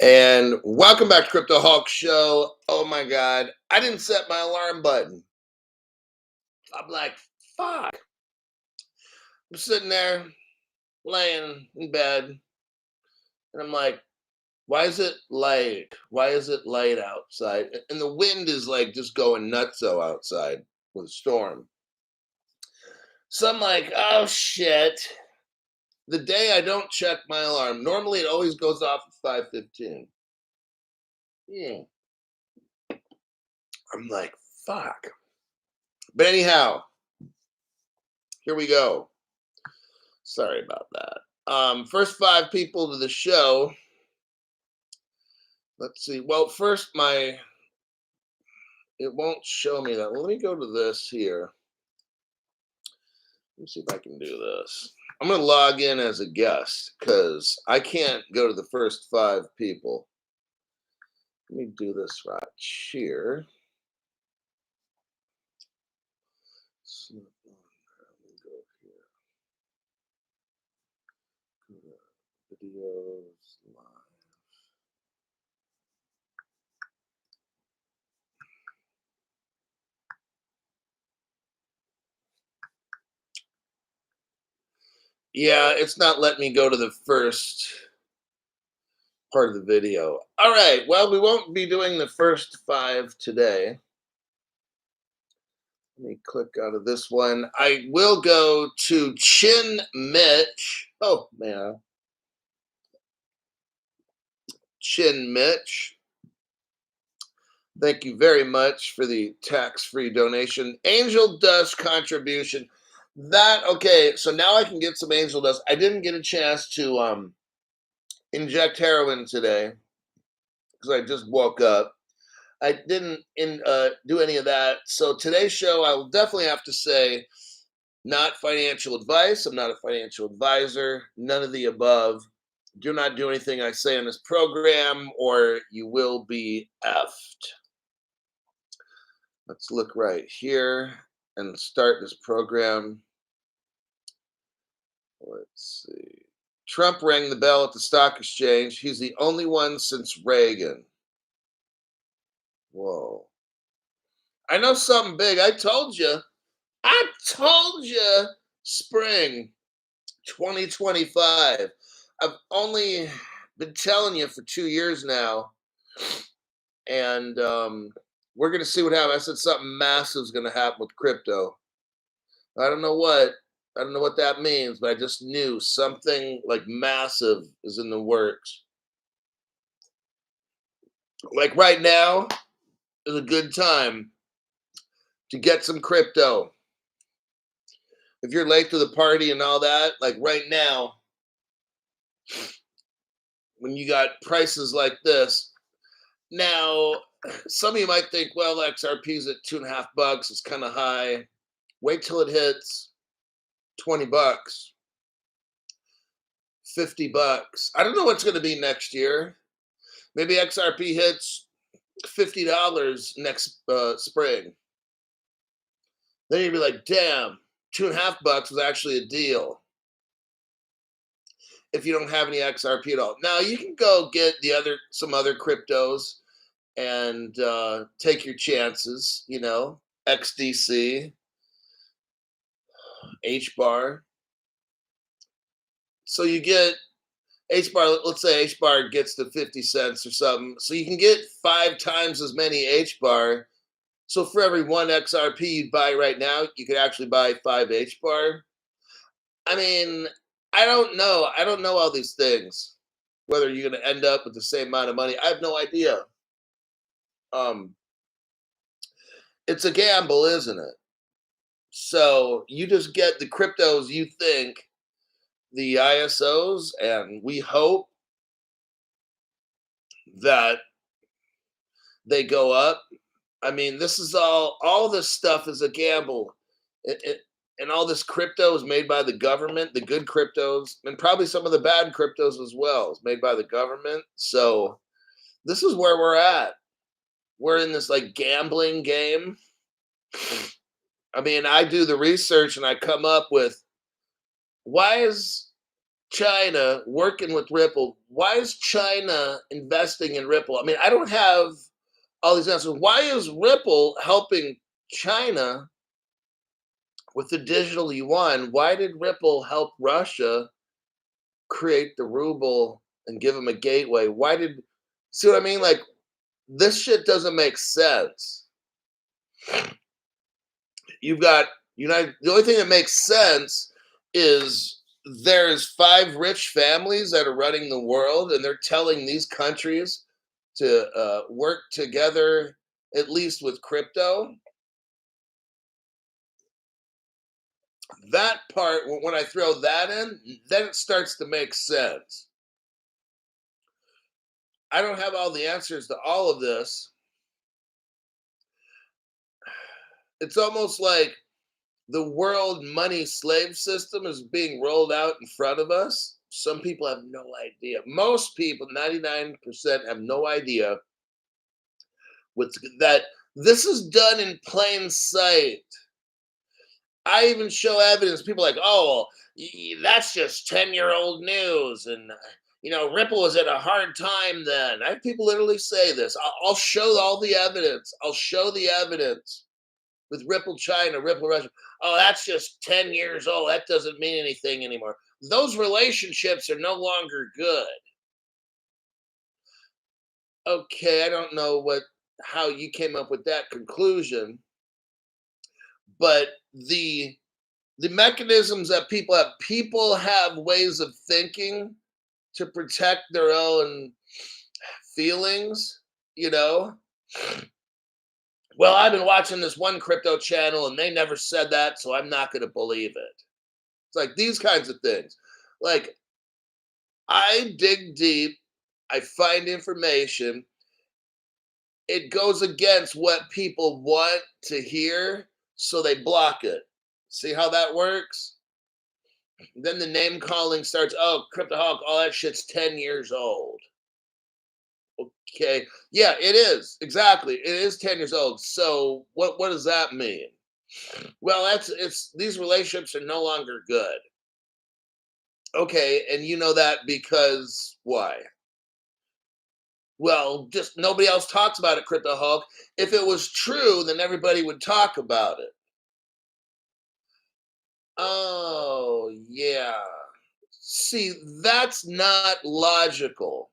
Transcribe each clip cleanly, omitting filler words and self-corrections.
And welcome back to Crypto Hawk Show. Oh my God, I didn't set my alarm button. I'm like, fuck. I'm sitting there laying in bed, and I'm like, why is it light? Why is it light outside? And the wind is like just going nutso outside with a storm. So I'm like, oh shit. The day I don't check my alarm, normally it always goes off at 5:15. Yeah. I'm like, fuck. But anyhow, here we go. Sorry about that. First five people to the show. Let's see. Well, first, it won't show me that. Let me go to this here. Let me see if I can do this. I'm going to log in as a guest because I can't go to the first five people. Let me do this right here. Let me go here. Go to videos, live. Yeah, it's not letting me go to the first part of the video. All right, well, we won't be doing the first five today. Let me click out of this one. I will go to Chin Mitch. Oh, man. Chin Mitch. Thank you very much for the tax-free donation. Angel Dust contribution. Okay, so now I can get some angel dust. I didn't get a chance to inject heroin today because I just woke up. I didn't do any of that. So today's show, I will definitely have to say, not financial advice. I'm not a financial advisor. None of the above. Do not do anything I say on this program or you will be effed. Let's look right here and start this program. Let's see. Trump rang the bell at the stock exchange. He's the only one since Reagan. Whoa. I know something big. I told you. Spring 2025. I've only been telling you for 2 years now. And we're going to see what happens. I said something massive is going to happen with crypto. I don't know what. I don't know what that means, but I just knew something like massive is in the works. Like right now is a good time to get some crypto. If you're late to the party and all that, like right now, when you got prices like this, now some of you might think, well, XRP's at $2.50. It's kind of high. Wait till it hits $20, $50. I don't know what's going to be next year. Maybe XRP hits $50 next spring. Then you'd be like, damn, $2.50 was actually a deal. If you don't have any XRP at all. Now you can go get some other cryptos and take your chances, XDC, HBAR. So you get HBAR, let's say HBAR gets to 50 cents or something. So you can get 5 times as many HBAR. So for every 1 XRP you'd buy right now, you could actually buy 5 HBAR. I mean, I don't know. I don't know all these things. Whether you're going to end up with the same amount of money, I have no idea. It's a gamble, isn't it? So you just get the cryptos you think, the ISOs, and we hope that they go up. I mean, this is all this stuff is a gamble. And all this crypto is made by the government, the good cryptos, and probably some of the bad cryptos as well, is made by the government. So this is where we're at. We're in this like gambling game. I mean, I do the research and I come up with why is China working with Ripple? Why is China investing in Ripple? I mean, I don't have all these answers. Why is Ripple helping China with the digital yuan? Why did Ripple help Russia create the ruble and give them a gateway? Why did, see what I mean? Like, this shit doesn't make sense. You've got United, the only thing that makes sense is there's 5 rich families that are running the world, and they're telling these countries to work together, at least with crypto. That part, when I throw that in, then it starts to make sense. I don't have all the answers to all of this. It's almost like the world money slave system is being rolled out in front of us. Some people have no idea. Most people, 99%, have no idea what's that. This is done in plain sight. I even show evidence. People are like, oh, that's just 10-year-old news. And, Ripple was at a hard time then. I have people literally say this. I'll show all the evidence. I'll show the evidence with Ripple China, Ripple Russia. Oh, that's just 10 years old. That doesn't mean anything anymore. Those relationships are no longer good. Okay, I don't know how you came up with that conclusion, but the mechanisms that people have ways of thinking to protect their own feelings, you know. Well, I've been watching this one crypto channel and they never said that, so I'm not going to believe it. It's like these kinds of things. Like, I dig deep, I find information, it goes against what people want to hear, so they block it. See how that works? Then the name calling starts. Oh, Cryptoholic, all that shit's 10 years old. Okay. Yeah, it is. Exactly. It is 10 years old. So what does that mean? Well, it's these relationships are no longer good. Okay, and you know that because why? Well, just nobody else talks about it, Cryptoholic. If it was true, then everybody would talk about it. Oh, yeah. See, that's not logical.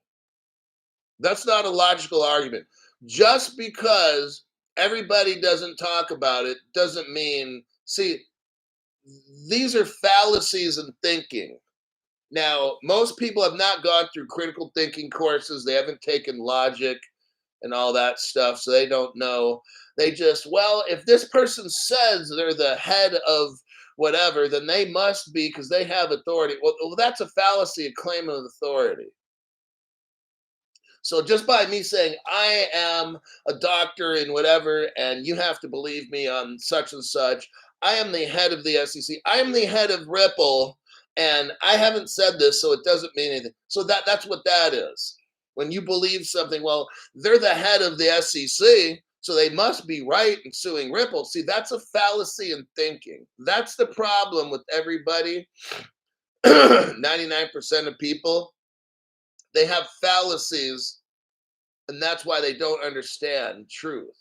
That's not a logical argument. Just because everybody doesn't talk about it doesn't mean, see, these are fallacies in thinking. Now, most people have not gone through critical thinking courses, they haven't taken logic and all that stuff, so they don't know. They just, well, if this person says they're the head of whatever, then they must be because they have authority. Well, that's a fallacy, a claim of authority. So just by me saying I am a doctor in whatever, and you have to believe me on such and such, I am the head of the SEC. I am the head of Ripple, and I haven't said this, so it doesn't mean anything. So that's what that is. When you believe something, well, they're the head of the SEC, so they must be right in suing Ripple. See, that's a fallacy in thinking. That's the problem with everybody. 99% of people, they have fallacies, and that's why they don't understand truth.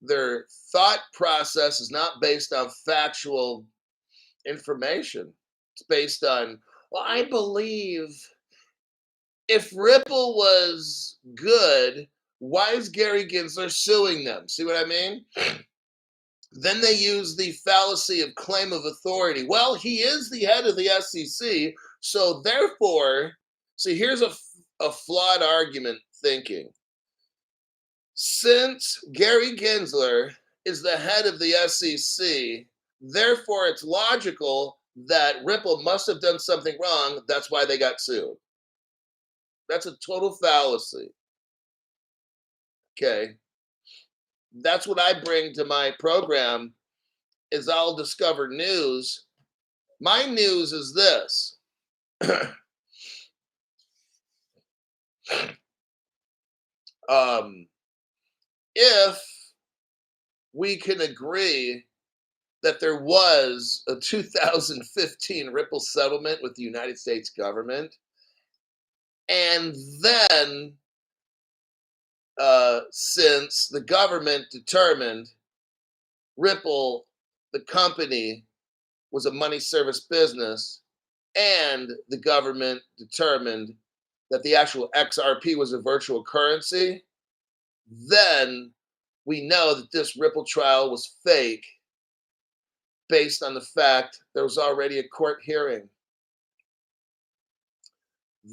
Their thought process is not based on factual information. It's based on, well, I believe if Ripple was good, why is Gary Gensler suing them? See what I mean? Then they use the fallacy of claim of authority. Well, he is the head of the SEC, so therefore, see, here's a flawed argument thinking. Since Gary Gensler is the head of the SEC, therefore it's logical that Ripple must have done something wrong. That's why they got sued. That's a total fallacy. Okay. That's what I bring to my program is I'll discover news. My news is this. If we can agree that there was a 2015 Ripple settlement with the United States government. And then, since the government determined Ripple, the company, was a money service business, and the government determined that the actual XRP was a virtual currency, then we know that this Ripple trial was fake based on the fact there was already a court hearing.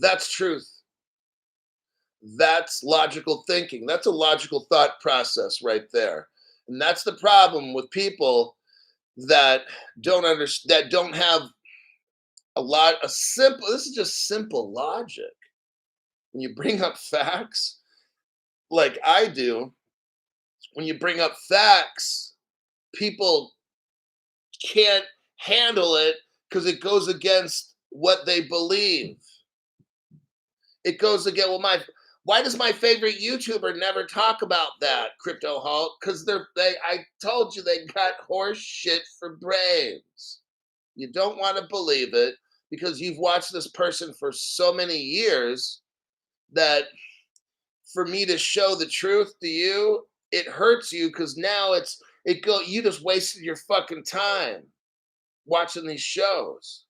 That's truth. That's logical thinking. That's a logical thought process right there. And that's the problem with people that don't understand, that don't have a simple, this is just simple logic. When you bring up facts, like I do, when you bring up facts, people can't handle it because it goes against what they believe. It goes again. Well, why does my favorite YouTuber never talk about that, Crypto Hulk? Because I told you they got horse shit for brains. You don't want to believe it because you've watched this person for so many years that for me to show the truth to you, it hurts you because now you just wasted your fucking time watching these shows.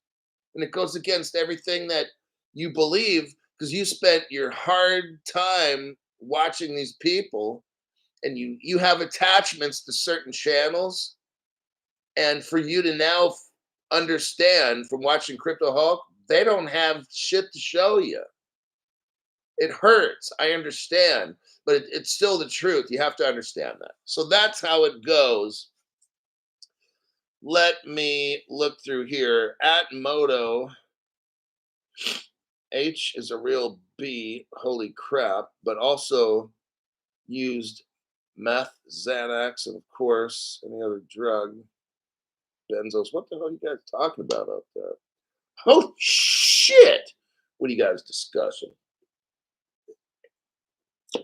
And it goes against everything that you believe because you spent your hard time watching these people and you have attachments to certain channels. And for you to now understand from watching Crypto Hulk, they don't have shit to show you. It hurts. I understand, but it's still the truth. You have to understand that. So that's how it goes. Let me look through here. At Moto, H is a real B, holy crap, but also used meth, Xanax, and of course, any other drug, benzos. What the hell are you guys talking about out there? Holy shit! What are you guys discussing?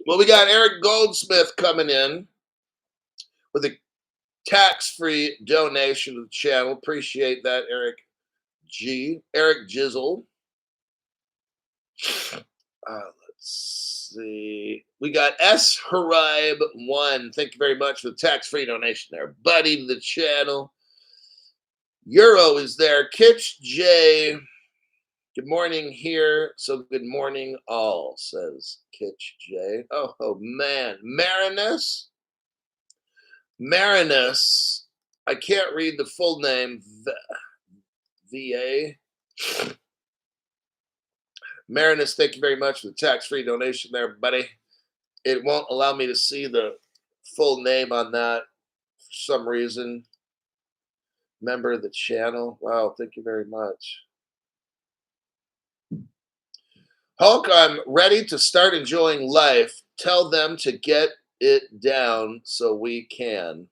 Well, we got Eric Goldsmith coming in with a tax-free donation to the channel. Appreciate that, Eric G. Eric Jizzle. Let's see. We got S. Haribe 1. Thank you very much for the tax-free donation there, buddy, to the channel. Euro is there. Kitch J. Good morning here. So good morning all, says Kitch J. Oh man. Marinus. I can't read the full name. VA. Marinus, thank you very much for the tax-free donation there, buddy. It won't allow me to see the full name on that for some reason. Member of the channel. Wow, thank you very much. Hulk, I'm ready to start enjoying life. Tell them to get it down so we can.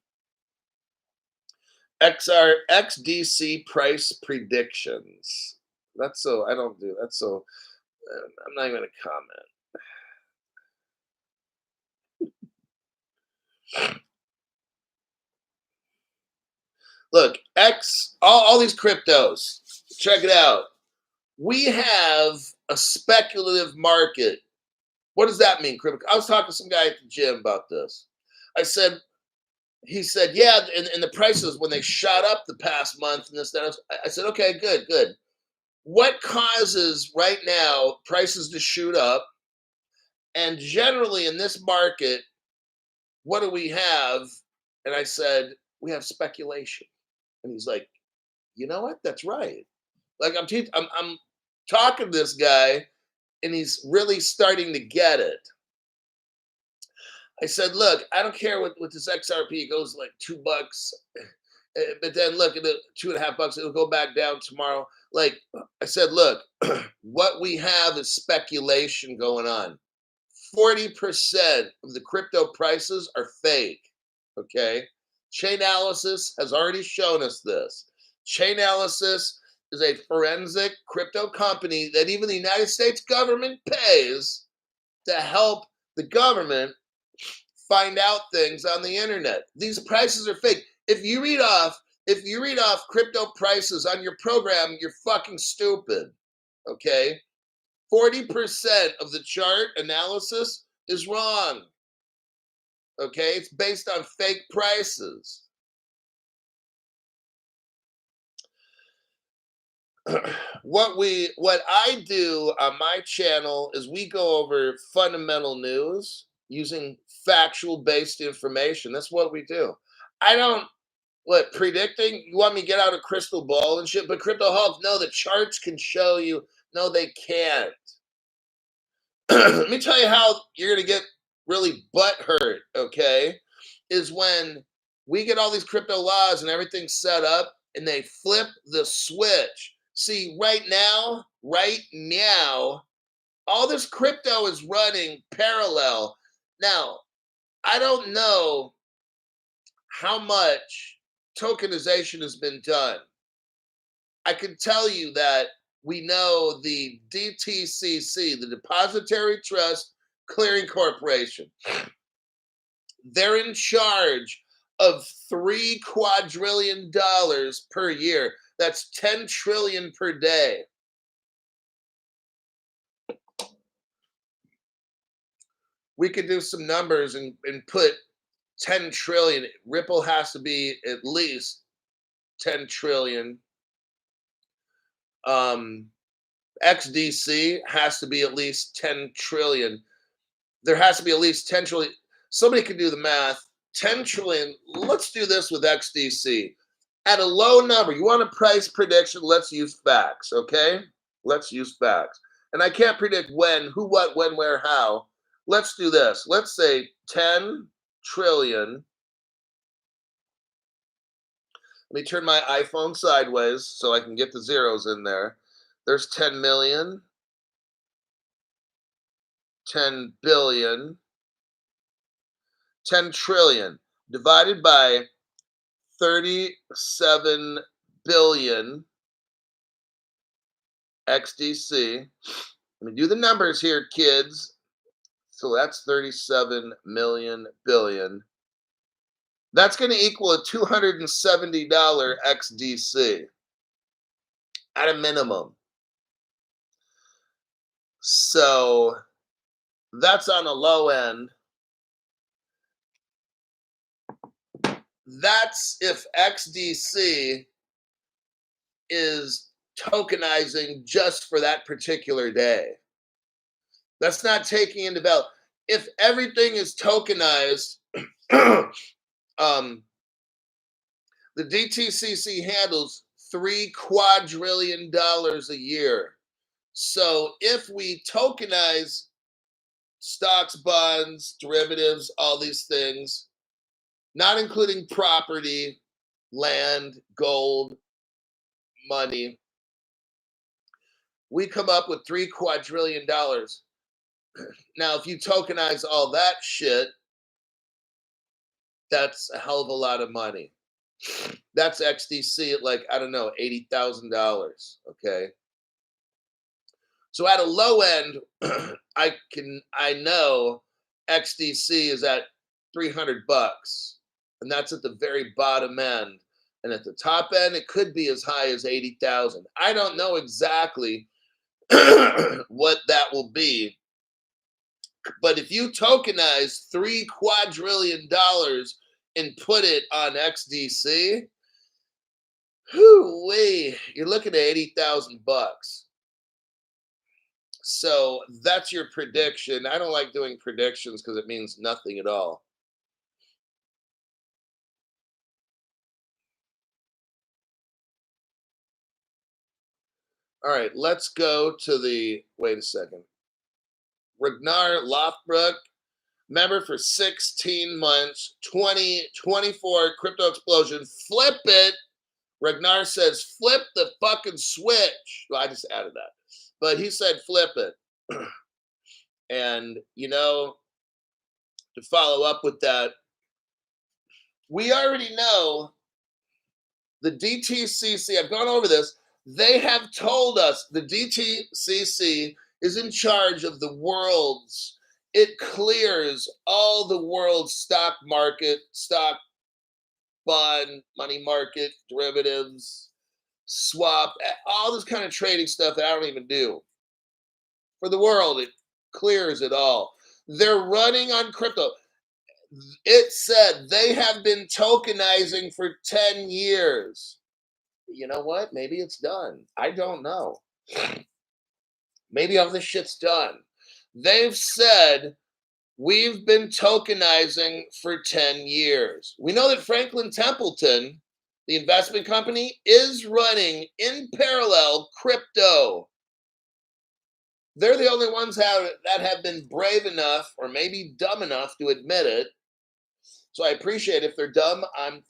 XDC price predictions. That's so, I don't do that. So I'm not even going to comment. Look, all these cryptos, check it out. We have a speculative market. What does that mean, crypto? I was talking to some guy at the gym about this. He said, yeah, and the prices, when they shot up the past month and this, that, I said, okay, good. What causes right now prices to shoot up? And generally in this market, what do we have? And I said, we have speculation. And he's like, you know what? That's right. Like I'm talking to this guy, and he's really starting to get it. I said, look, I don't care what this XRP, it goes like $2, but then look at the $2.50, it'll go back down tomorrow. Like I said, look, what we have is speculation going on. 40% of the crypto prices are fake. Okay. Chainalysis has already shown us this. Chainalysis is a forensic crypto company that even the United States government pays to help the government find out things on the internet. These prices are fake. If you read off If you read off crypto prices on your program, you're fucking stupid. Okay? 40% of the chart analysis is wrong. Okay? It's based on fake prices. What I do on my channel is we go over fundamental news using factual based information. That's what we do. I don't predicting. You want me to get out a crystal ball and shit? But Crypto Hulk, no, the charts can show you. No, they can't. Let me tell you how you're gonna get really butthurt, okay? Is when we get all these crypto laws and everything set up and they flip the switch. See, right now, all this crypto is running parallel. Now, I don't know how much tokenization has been done. I can tell you that we know the DTCC, the Depository Trust Clearing Corporation, they're in charge of $3 quadrillion per year. That's 10 trillion per day. We could do some numbers and put 10 trillion. Ripple has to be at least 10 trillion. XDC has to be at least 10 trillion. There has to be at least 10 trillion. Somebody can do the math. 10 trillion. Let's do this with XDC. At a low number, you want a price prediction? Let's use facts, okay? Let's use facts. And I can't predict when, who, what, when, where, how. Let's do this. Let's say 10 trillion. Let me turn my iPhone sideways so I can get the zeros in there. There's 10 million, 10 billion, 10 trillion divided by 37 billion XDC. Let me do the numbers here, kids. So that's 37 million billion. That's going to equal a $270 XDC at a minimum. So that's on a low end. That's if XDC is tokenizing just for that particular day. That's not taking into account if everything is tokenized. The DTCC handles $3 quadrillion a year. So if we tokenize stocks, bonds, derivatives, all these things, not including property, land, gold, money, we come up with $3 quadrillion. Now, if you tokenize all that shit, that's a hell of a lot of money. That's XDC at like, I don't know, $80,000. Okay. So at a low end, I know XDC is at $300, and that's at the very bottom end. And at the top end, it could be as high as 80,000. I don't know exactly what that will be. But if you tokenize $3 quadrillion and put it on XDC, you're looking at 80,000 bucks. So that's your prediction. I don't like doing predictions because it means nothing at all. All right, let's go to the, wait a second. Ragnar Lothbrok, member for 16 months, 2024 crypto explosion. Flip it. Ragnar says, flip the fucking switch. Well, I just added that. But he said, flip it. And, you know, to follow up with that, we already know the DTCC, I've gone over this, they have told us the DTCC is in charge of the world's, it clears all the world's stock market, stock bond, money market, derivatives, swap, all this kind of trading stuff that I don't even do. For the world, it clears it all. They're running on crypto. It said they have been tokenizing for 10 years. You know what? Maybe it's done. I don't know. Maybe all this shit's done. They've said we've been tokenizing for 10 years. We know that Franklin Templeton, the investment company, is running in parallel crypto. They're the only ones that have been brave enough or maybe dumb enough to admit it. So I appreciate if they're dumb. I'm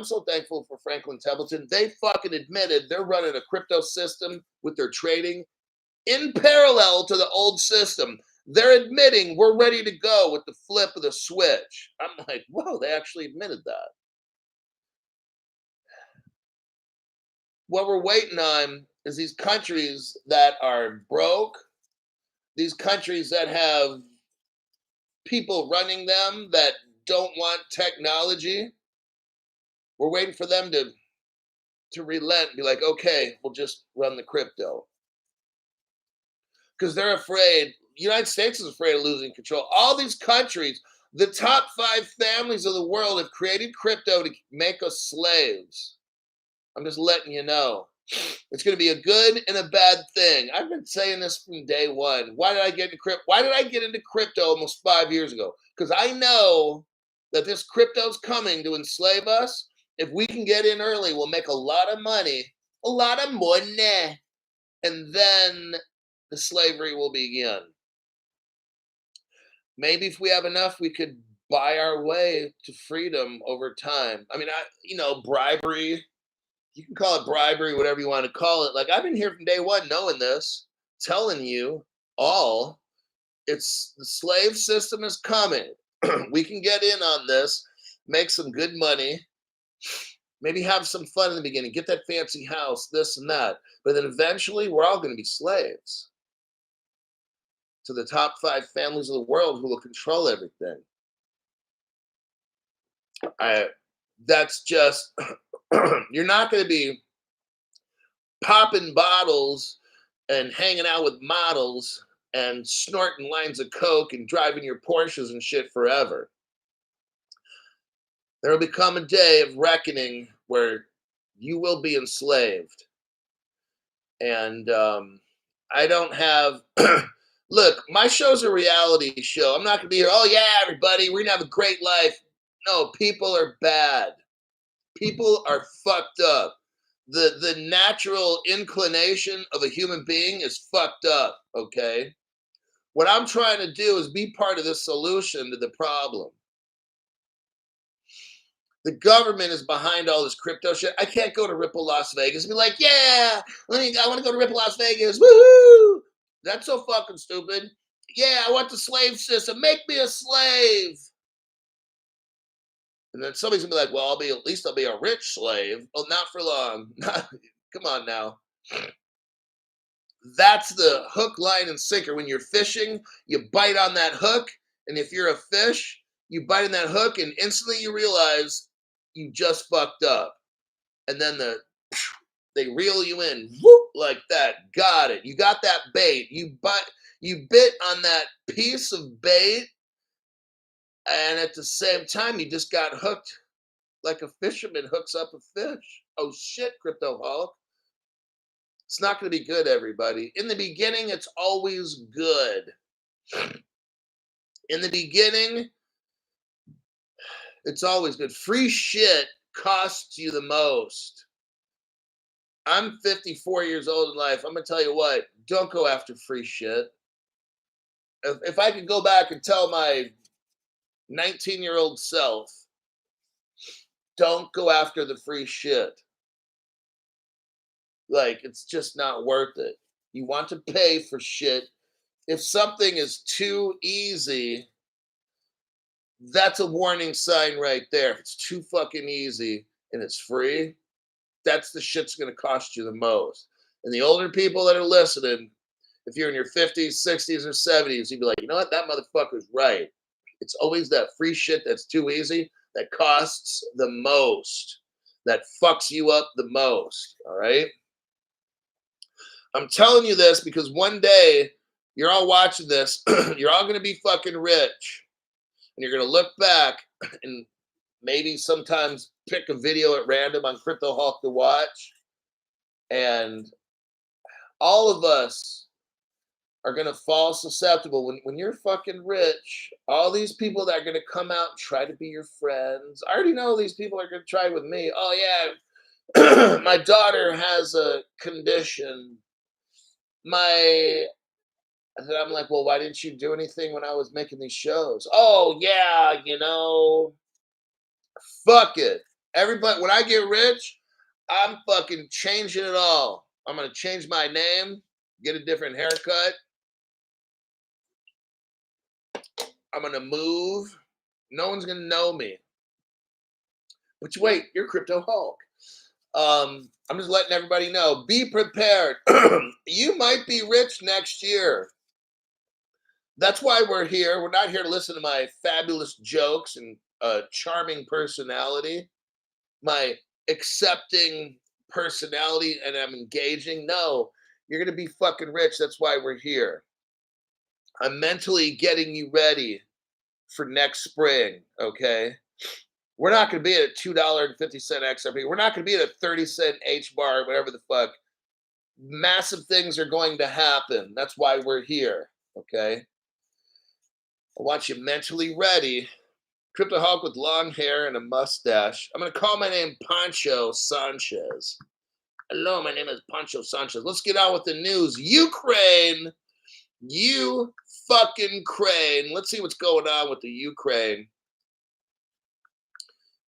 so thankful for Franklin Templeton. They fucking admitted they're running a crypto system with their trading in parallel to the old system. They're admitting we're ready to go with the flip of the switch. I'm like, whoa, they actually admitted that. What we're waiting on is these countries that are broke, these countries that have people running them that don't want technology. We're waiting for them to relent and be like, okay, we'll just run the crypto. Because they're afraid. The United States is afraid of losing control. All these countries, the top 5 families of the world have created crypto to make us slaves. I'm just letting you know. It's going to be a good and a bad thing. I've been saying this from day one. Why did I get into crypto almost 5 years ago? Because I know that this crypto's coming to enslave us. If we can get in early, we'll make a lot of money. A lot of money. And then the slavery will begin. Maybe if we have enough, we could buy our way to freedom over time. I mean, bribery. You can call it bribery, whatever you want to call it. Like, I've been here from day one knowing this, telling you all, it's the slave system is coming. We can get in on this, make some good money, maybe have some fun in the beginning, get that fancy house, this and that. But then eventually we're all going to be slaves to the top 5 families of the world who will control everything. That's just, you're not going to be popping bottles and hanging out with models and snorting lines of coke and driving your Porsches and shit forever. There will become a day of reckoning where you will be enslaved. And I don't have... Look, my show's a reality show. I'm not going to be here, oh yeah, everybody, we're going to have a great life. No, people are bad. People are fucked up. The natural inclination of a human being is fucked up, okay? What I'm trying to do is be part of the solution to the problem. The government is behind all this crypto shit. I can't go to Ripple Las Vegas and be like, yeah, I want to go to Ripple Las Vegas. Woohoo! That's so fucking stupid. Yeah, I want the slave system. Make me a slave. And then somebody's gonna be like, well, at least I'll be a rich slave. Well, not for long. Come on now. That's the hook, line, and sinker. When you're fishing, you bite on that hook. And if you're a fish, you bite on that hook and instantly you realize you just fucked up. And then they reel you in, whoop, like that. Got it. You got that bait. You bit on that piece of bait. And at the same time, you just got hooked like a fisherman hooks up a fish. Oh shit, Crypto Hulk. It's not going to be good, everybody. In the beginning, it's always good. In the beginning, it's always good. Free shit costs you the most. I'm 54 years old in life. I'm going to tell you what, don't go after free shit. If I could go back and tell my 19-year-old self, don't go after the free shit. Like, it's just not worth it. You want to pay for shit. If something is too easy, that's a warning sign right there. If it's too fucking easy and it's free, that's the shit's going to cost you the most. And the older people that are listening, if you're in your 50s, 60s, or 70s, you'd be like, you know what? That motherfucker's right. It's always that free shit that's too easy. that costs the most, that fucks you up the most. All right. I'm telling you this because one day you're all watching this, you're all going to be fucking rich. And you're going to look back and maybe sometimes pick a video at random on Crypto Hawk to watch. And all of us are going to fall susceptible when you're fucking rich. All these people that are going to come out and try to be your friends. I already know these people are going to try with me. Oh, yeah, my daughter has a condition. And I'm like, well, why didn't you do anything when I was making these shows? Oh, yeah, fuck it. Everybody, when I get rich, I'm fucking changing it all. I'm going to change my name, get a different haircut. I'm going to move. No one's going to know me. But wait, you're Crypto Hulk. I'm just letting everybody know. Be prepared. You might be rich next year. That's why we're here. We're not here to listen to my fabulous jokes and charming personality, my accepting personality, and I'm engaging. No, you're going to be fucking rich. That's why we're here. I'm mentally getting you ready for next spring, okay? We're not going to be at a $2.50 XRP. We're not going to be at a 30-cent HBAR, whatever the fuck. Massive things are going to happen. That's why we're here, okay? I want you mentally ready. Crypto Hawk with long hair and a mustache. I'm going to call my name Pancho Sanchez. Hello, my name is Pancho Sanchez. Let's get on with the news. Ukraine. You fucking crane. Let's see what's going on with the Ukraine.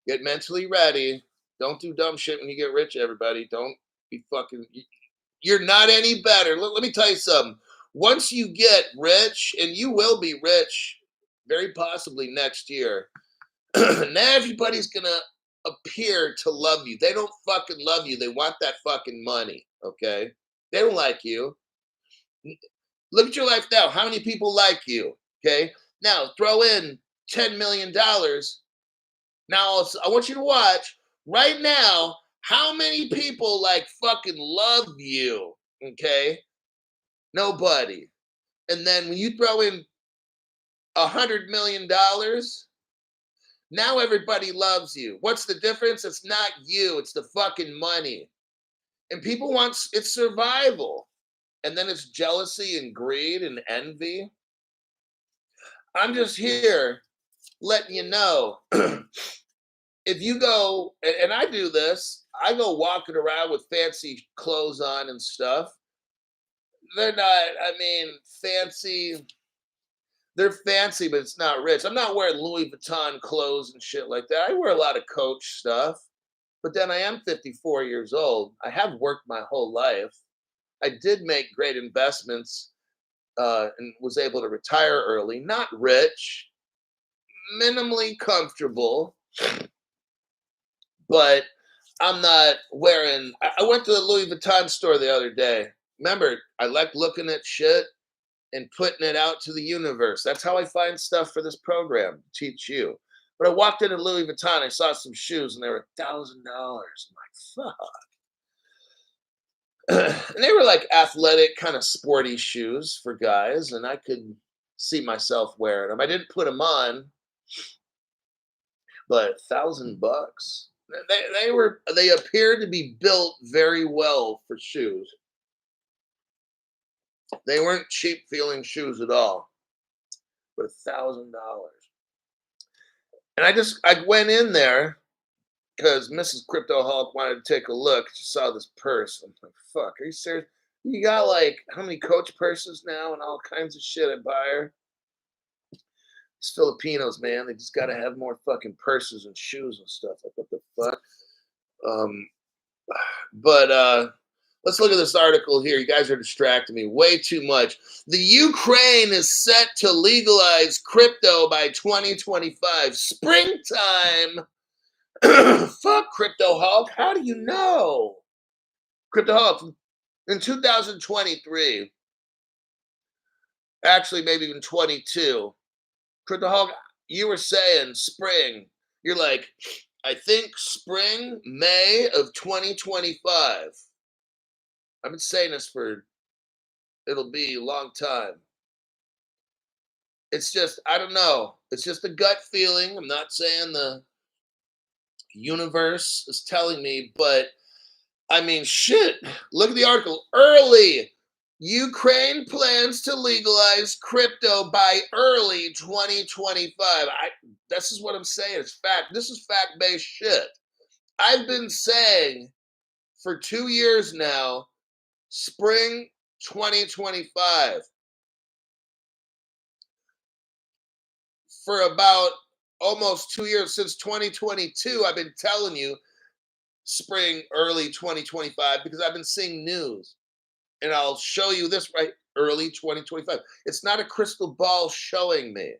Get mentally ready. Don't do dumb shit when you get rich, everybody. Don't be fucking... You're not any better. Let me tell you something. Once you get rich, and you will be rich very possibly next year, now everybody's going to appear to love you. They don't fucking love you. They want that fucking money, okay? They don't like you. Look at your life now. How many people like you, okay? Now, throw in $10 million. Now, I want you to watch right now how many people like fucking love you, okay? Nobody. And then when you throw in $100 million, now everybody loves you. What's the difference? It's not you. It's the fucking money. And people want, it's survival. And then it's jealousy and greed and envy. I'm just here letting you know. If you go, and I do this, I go walking around with fancy clothes on and stuff. They're not, fancy. They're fancy, but it's not rich. I'm not wearing Louis Vuitton clothes and shit like that. I wear a lot of Coach stuff. But then I am 54 years old. I have worked my whole life. I did make great investments and was able to retire early. Not rich, minimally comfortable. But I'm not wearing... I went to the Louis Vuitton store the other day. Remember, I like looking at shit and putting it out to the universe. That's how I find stuff for this program to teach you. But I walked into Louis Vuitton, I saw some shoes, and they were $1,000. I'm like, fuck. And they were like athletic, kind of sporty shoes for guys, and I could see myself wearing them. I didn't put them on, but $1,000. They appeared to be built very well for shoes. They weren't cheap feeling shoes at all, but $1,000. And I went in there because Mrs. Crypto Hulk wanted to take a look. She saw this purse. I'm like, fuck, are you serious? You got like how many Coach purses now and all kinds of shit I buy her? These Filipinos, man, they just got to have more fucking purses and shoes and stuff. Like, what the fuck? But let's look at this article here. You guys are distracting me way too much. The Ukraine is set to legalize crypto by 2025. Springtime. Fuck Crypto Hulk. How do you know? Crypto Hulk, in 2023, actually maybe even 22, Crypto Hulk, you were saying spring. You're like, I think spring, May of 2025. I've been saying this for, it'll be a long time. It's just, I don't know. It's just a gut feeling. I'm not saying the universe is telling me, but I mean, shit. Look at the article. Early. Ukraine plans to legalize crypto by early 2025. This is what I'm saying. It's fact. This is fact-based shit. I've been saying for 2 years now, spring 2025. For about almost 2 years, since 2022, I've been telling you spring, early 2025, because I've been seeing news. And I'll show you this right, early 2025. It's not a crystal ball showing me.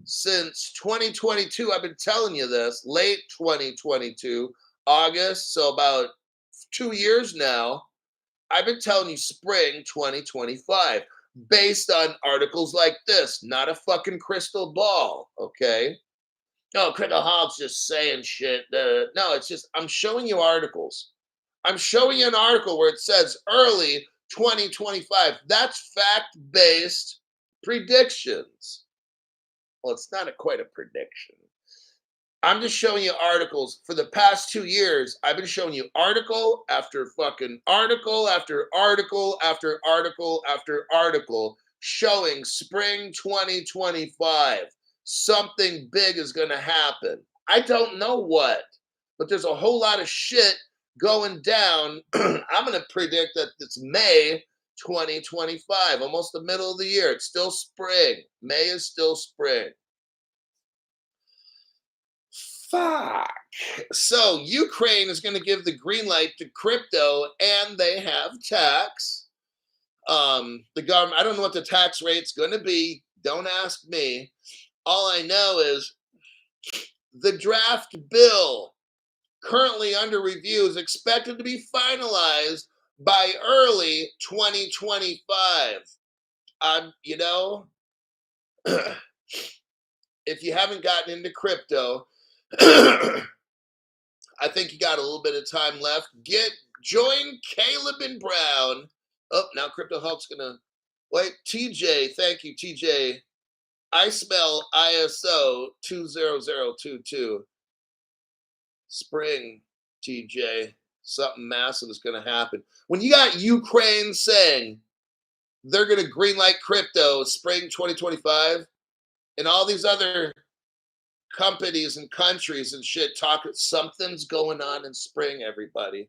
Since 2022, I've been telling you this, late 2022, August, so about 2 years now, I've been telling you spring 2025 based on articles like this, not a fucking crystal ball, okay? No, Critical Hog's just saying shit. No, it's just, I'm showing you articles. I'm showing you an article where it says early 2025. That's fact-based predictions. Well, it's not quite a prediction. I'm just showing you articles. For the past 2 years, I've been showing you article after fucking article after article after article after article showing spring 2025. Something big is going to happen. I don't know what, but there's a whole lot of shit going down. I'm going to predict that it's May 2025, almost the middle of the year. It's still spring. May is still spring. Fuck. So Ukraine is going to give the green light to crypto, and they have tax. The government, I don't know what the tax rate's going to be. Don't ask me. All I know is the draft bill currently under review is expected to be finalized by early 2025. You know, if you haven't gotten into crypto, I think you got a little bit of time left. Join Caleb and Brown. Oh, now Crypto Hulk's gonna wait. TJ, thank you, TJ. I smell ISO 20022. Spring, TJ. Something massive is gonna happen. When you got Ukraine saying they're gonna greenlight crypto spring 2025, and all these other companies and countries and shit talk, something's going on in spring, everybody.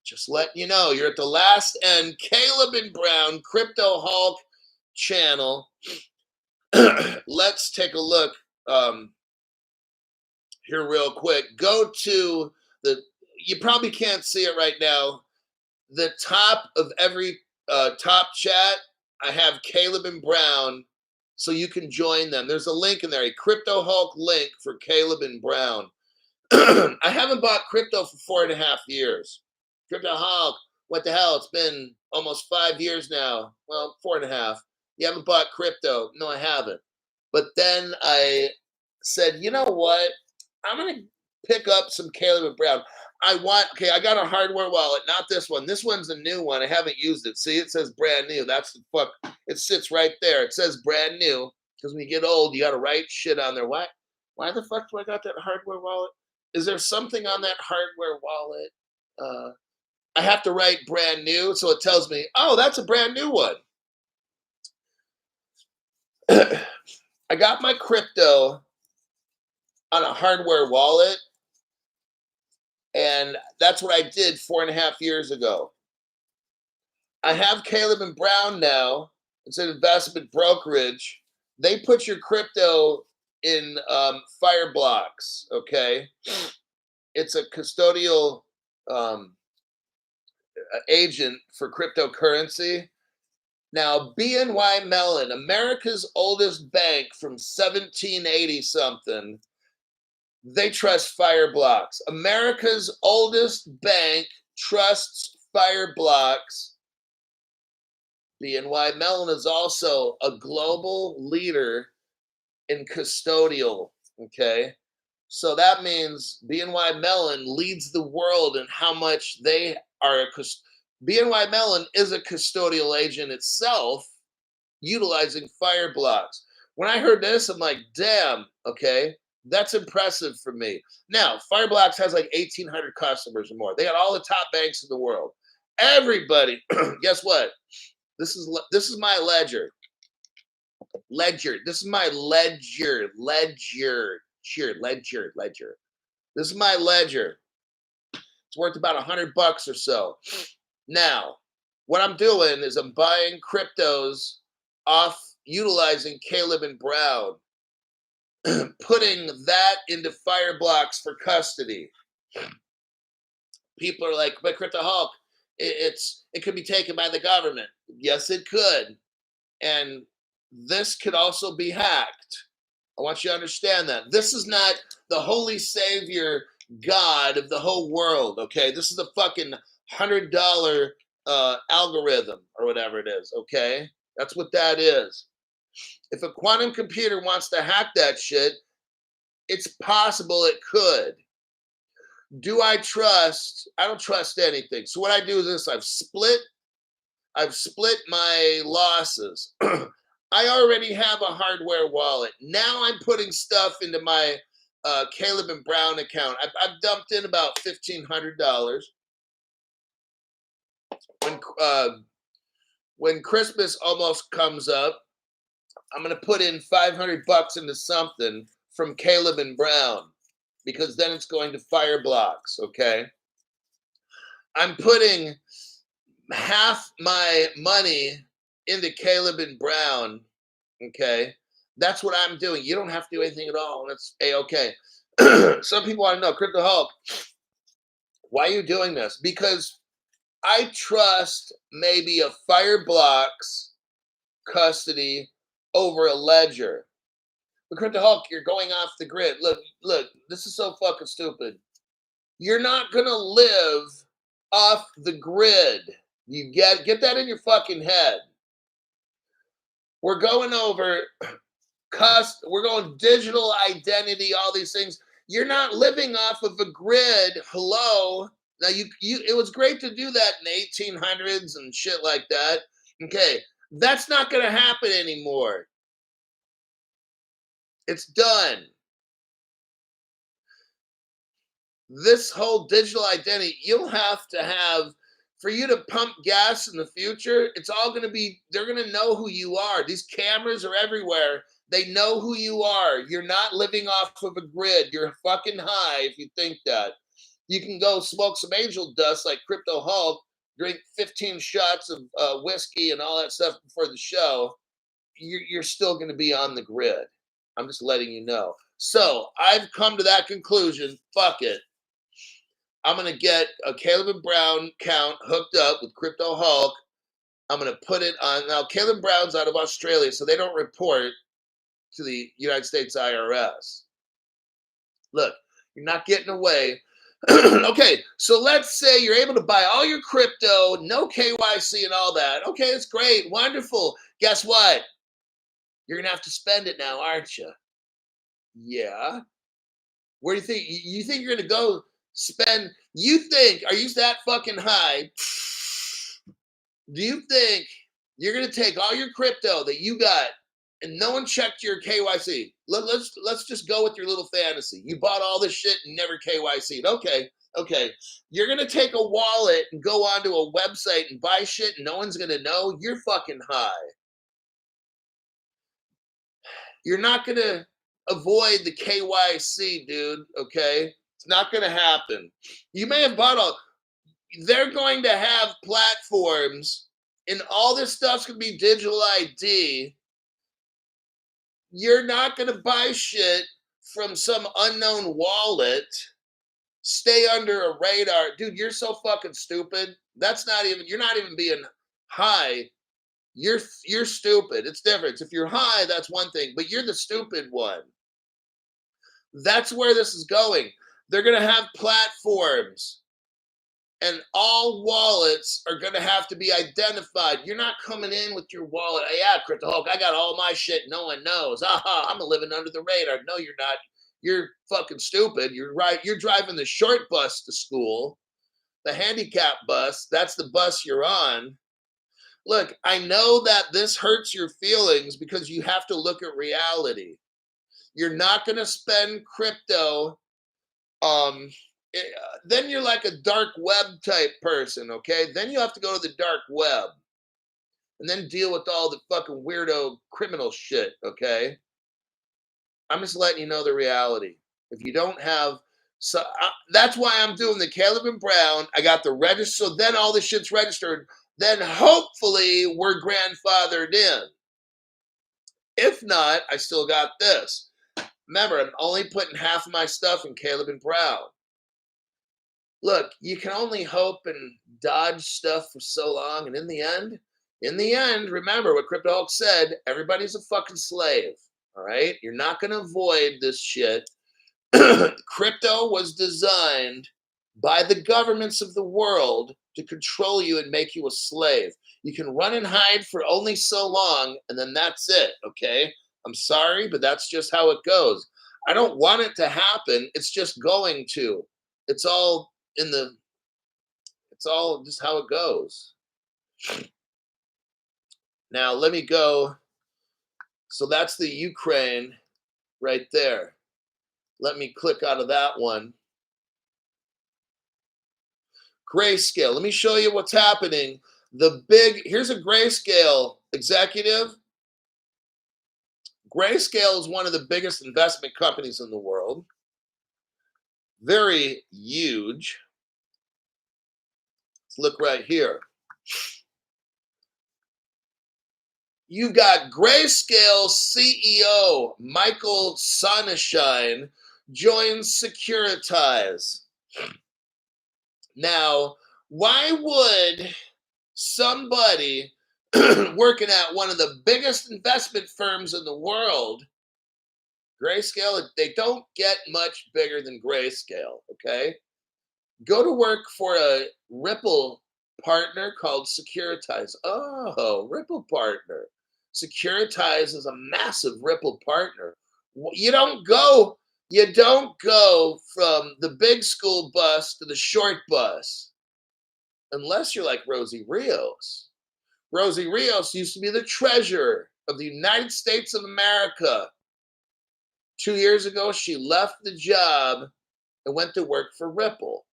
Just letting you know, you're at the last end. Caleb and Brown, Crypto Hulk channel. Let's take a look here real quick. Go to you probably can't see it right now. The top of every top chat, I have Caleb and Brown, so you can join them. There's a link in there, a Crypto Hulk link for Caleb and Brown. I haven't bought crypto for 4.5 years. Crypto Hulk, what the hell? It's been almost 5 years now. Well, 4.5. You haven't bought crypto? No, I haven't. But then I said, you know what? I'm going to pick up some Caleb and Brown. I got a hardware wallet, not this one. This one's a new one. I haven't used it. See, it says brand new. That's the fuck. It sits right there. It says brand new because when you get old, you got to write shit on there. Why the fuck do I got that hardware wallet? Is there something on that hardware wallet? I have to write brand new, so it tells me, oh, that's a brand new one. I got my crypto on a hardware wallet, and that's what I did 4.5 years ago. I have Caleb and Brown now. It's an investment brokerage. They put your crypto in Fireblocks, okay? It's a custodial agent for cryptocurrency. Now, BNY Mellon, America's oldest bank from 1780 something, they trust Fireblocks. America's oldest bank trusts Fireblocks. BNY Mellon is also a global leader in custodial, okay? So that means BNY Mellon leads the world in how much they are. BNY Mellon is a custodial agent itself, utilizing fire blocks. When I heard this, I'm like, damn, okay, that's impressive for me. Now, Fireblocks has like 1,800 customers or more. They got all the top banks in the world. Everybody, guess what? This is my ledger. This is my ledger. This is my ledger. It's worth about $100 or so. Now, what I'm doing is I'm buying cryptos off utilizing Caleb and Brown, putting that into Fireblocks for custody. People are like, but Crypto Hulk, it could be taken by the government. Yes, it could. And this could also be hacked. I want you to understand that. This is not the holy savior God of the whole world, okay? This is a fucking $100 algorithm or whatever it is, okay? That's what that is. If a quantum computer wants to hack that shit, it's possible it could. Do I trust? I don't trust anything. So what I do is this: I've split my losses. I already have a hardware wallet. Now I'm putting stuff into my Caleb and Brown account. I've dumped in about $1,500. When Christmas almost comes up, I'm gonna put in $500 into something from Caleb and Brown, because then it's going to Fireblocks. Okay, I'm putting half my money into Caleb and Brown. Okay, that's what I'm doing. You don't have to do anything at all. That's a-okay. Some people want to know, Crypto Hulk, why are you doing this? Because I trust maybe a Fireblocks custody over a ledger. But Crypto Hulk, you're going off the grid. Look, this is so fucking stupid. You're not gonna live off the grid. You get that in your fucking head. We're going over we're going digital identity, all these things. You're not living off of a grid. Hello. Now it was great to do that in the 1800s and shit like that. Okay, that's not gonna happen anymore. It's done. This whole digital identity, you'll have to have, for you to pump gas in the future, it's all going to be, they're going to know who you are. These cameras are everywhere. They know who you are. You're not living off of a grid. You're fucking high if you think that. You can go smoke some angel dust like Crypto Hulk, drink 15 shots of whiskey and all that stuff before the show. You're still going to be on the grid. I'm just letting you know. So I've come to that conclusion. Fuck it. I'm going to get a Caleb and Brown account hooked up with Crypto Hulk. I'm going to put it on. Now, Caleb Brown's out of Australia, so they don't report to the United States IRS. Look, you're not getting away. Okay, so let's say you're able to buy all your crypto, no KYC and all that. Okay, it's great, wonderful. Guess what? You're going to have to spend it now, aren't you? Yeah. Where do you think? You think you're going to go spend? You think, are you that fucking high? Do you think you're going to take all your crypto that you got and no one checked your KYC? Let's just go with your little fantasy. You bought all this shit and never KYC'd. Okay. You're going to take a wallet and go onto a website and buy shit and no one's going to know? You're fucking high. You're not going to avoid the KYC, dude, okay? It's not going to happen. You may have bought all. They're going to have platforms and all this stuff's going to be digital ID. You're not going to buy shit from some unknown wallet. Stay under a radar. Dude, you're so fucking stupid. You're not even being high. You're stupid. It's different. If you're high, that's one thing, but you're the stupid one. That's where this is going. They're going to have platforms and all wallets are going to have to be identified. You're not coming in with your wallet. Hey, yeah, Crypto Hulk, I got all my shit. No one knows. Aha, I'm living under the radar. No, you're not. You're fucking stupid. You're driving the short bus to school, the handicap bus. That's the bus you're on. Look, I know that this hurts your feelings because you have to look at reality. You're not going to spend crypto. Um, then you're like a dark web type person, okay? Then you have to go to the dark web and then deal with all the fucking weirdo criminal shit, okay? I'm just letting you know the reality. If you don't have, that's why I'm doing the Caleb and Brown. I got the register, so then all the shit's registered. Then hopefully we're grandfathered in. If not, I still got this. Remember, I'm only putting half of my stuff in Caleb and Brown. Look, you can only hope and dodge stuff for so long, and in the end, remember what Crypto said: everybody's a fucking slave. All right, you're not going to avoid this shit. Crypto was designed by the governments of the world to control you and make you a slave. You can run and hide for only so long, and then that's it, okay? I'm sorry, but that's just how it goes. I don't want it to happen. It's just going to. It's all it's all just how it goes. Now, let me go. So that's the Ukraine right there. Let me click out of that one. Grayscale. Let me show you what's happening. Here's a Grayscale executive. Grayscale is one of the biggest investment companies in the world. Very huge. Let's look right here. You've got Grayscale CEO Michael Sonnenschein joins Securitize. Now, why would somebody working at one of the biggest investment firms in the world, Grayscale, they don't get much bigger than Grayscale, okay? Go to work for a Ripple partner called Securitize. Oh, Ripple partner. Securitize is a massive Ripple partner. You don't go from the big school bus to the short bus unless you're like Rosie Rios. Rosie Rios used to be the treasurer of the United States of America. 2 years ago, she left the job and went to work for Ripple.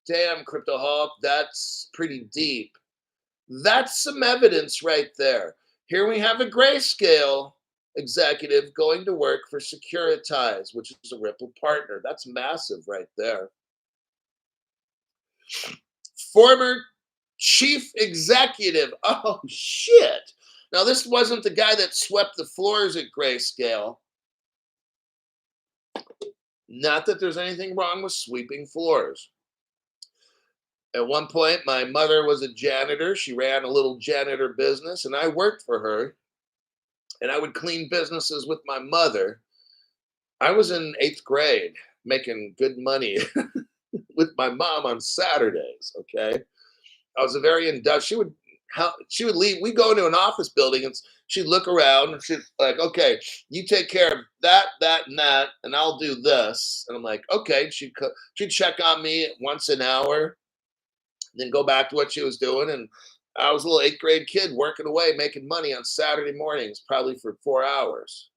Damn, Crypto Hawk, that's pretty deep. That's some evidence right there. Here we have a Grayscale executive going to work for Securitize, which is a Ripple partner. That's massive right there. Former chief executive. Oh, shit. Now, this wasn't the guy that swept the floors at Grayscale. Not that there's anything wrong with sweeping floors. At one point, my mother was a janitor. She ran a little janitor business, and I worked for her. And I would clean businesses with my mother. I was in 8th grade making good money with my mom on Saturdays, okay? I was a very industrious. She would leave. We go into an office building, and she'd look around, and she'd like, okay, you take care of that, and I'll do this. And I'm like, okay. She'd check on me once an hour, then go back to what she was doing. And I was a little 8th grade kid working away, making money on Saturday mornings, probably for 4 hours.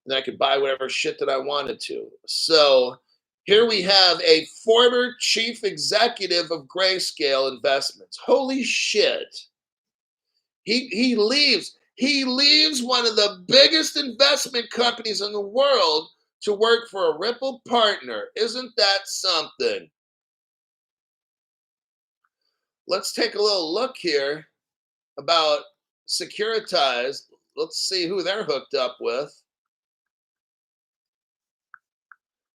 And I could buy whatever shit that I wanted to. So here we have a former chief executive of Grayscale Investments. Holy shit. He leaves. He leaves one of the biggest investment companies in the world to work for a Ripple partner. Isn't that something? Let's take a little look here about Securitize. Let's see who they're hooked up with.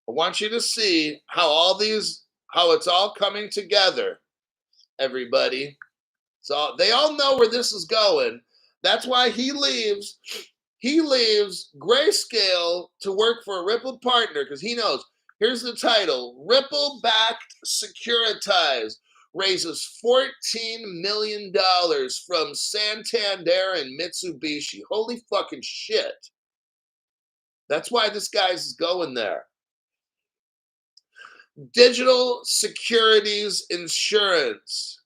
I want you to see how it's all coming together, everybody. So they all know where this is going. That's why he leaves. He leaves Grayscale to work for a Ripple partner because he knows. Here's the title: Ripple-backed Securitize raises $14 million from Santander and Mitsubishi. Holy fucking shit. That's why this guy's going there. Digital securities insurance.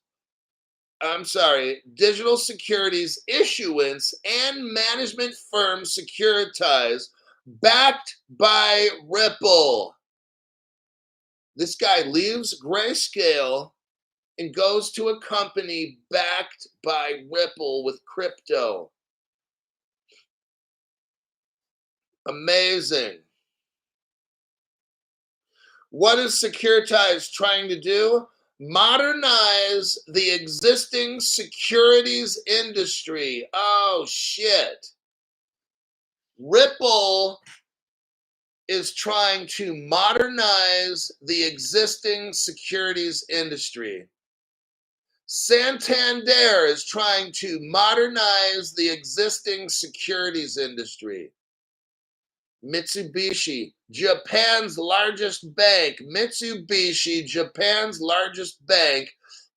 Digital securities issuance and management firm securitize backed by Ripple. This guy leaves Grayscale and goes to a company backed by Ripple with crypto. Amazing. What is Securitize trying to do? Modernize the existing securities industry. Oh, shit. Ripple is trying to modernize the existing securities industry. Santander is trying to modernize the existing securities industry. Mitsubishi, Japan's largest bank,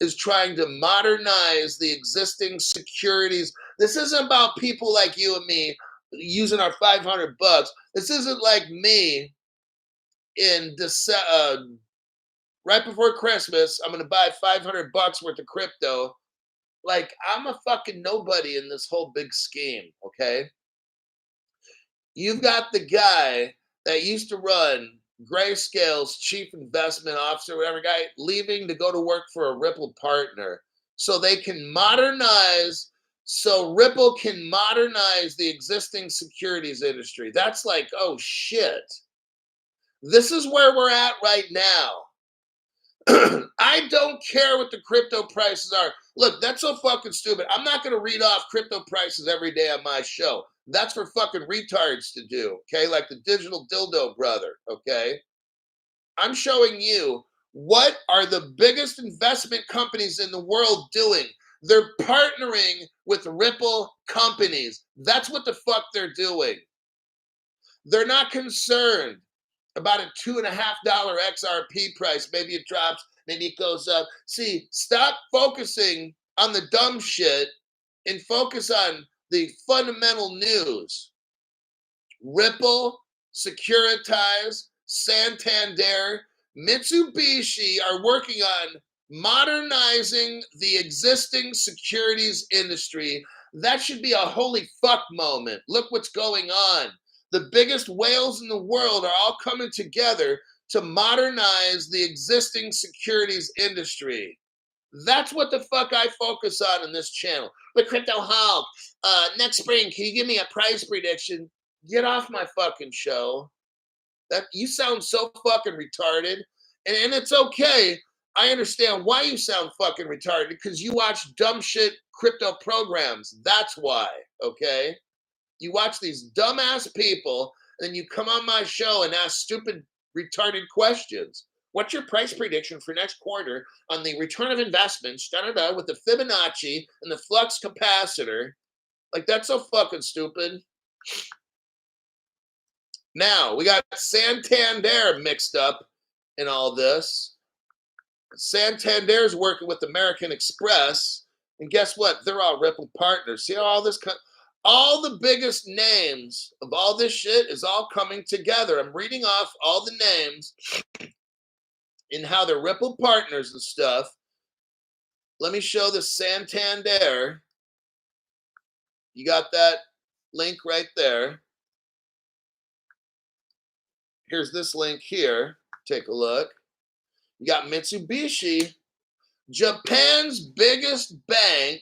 is trying to modernize the existing securities. This isn't about people like you and me using our $500. This isn't like me in right before Christmas. I'm going to buy $500 worth of crypto. Like, I'm a fucking nobody in this whole big scheme, okay? You've got the guy that used to run Grayscale's chief investment officer, whatever guy, leaving to go to work for a Ripple partner so they can modernize, so Ripple can modernize the existing securities industry. That's like, oh shit. This is where we're at right now. I don't care what the crypto prices are. Look, that's so fucking stupid. I'm not going to read off crypto prices every day on my show. That's for fucking retards to do, okay? Like the digital dildo brother, okay? I'm showing you what are the biggest investment companies in the world doing. They're partnering with Ripple companies. That's what the fuck they're doing. They're not concerned about a $2.50 XRP price. Maybe it drops, maybe it goes up. See, stop focusing on the dumb shit and focus on the fundamental news. Ripple, Securitize, Santander, Mitsubishi are working on modernizing the existing securities industry. That should be a holy fuck moment. Look what's going on. The biggest whales in the world are all coming together to modernize the existing securities industry. That's what the fuck I focus on in this channel. But Crypto Hulk, next spring, can you give me a price prediction? Get off my fucking show. That you sound so fucking retarded. And it's okay. I understand why you sound fucking retarded, because you watch dumb shit crypto programs. That's why, okay? You watch these dumbass people, and then you come on my show and ask stupid, retarded questions. What's your price prediction for next quarter on the return of investments, with the Fibonacci and the flux capacitor? Like, that's so fucking stupid. Now, we got Santander mixed up in all this. Santander's working with American Express, and guess what? They're all Ripple partners. See how all the biggest names of all this shit is all coming together. I'm reading off all the names and how they're Ripple partners and stuff. Let me show the Santander. You got that link right there. Here's this link here. Take a look. You got Mitsubishi, Japan's biggest bank,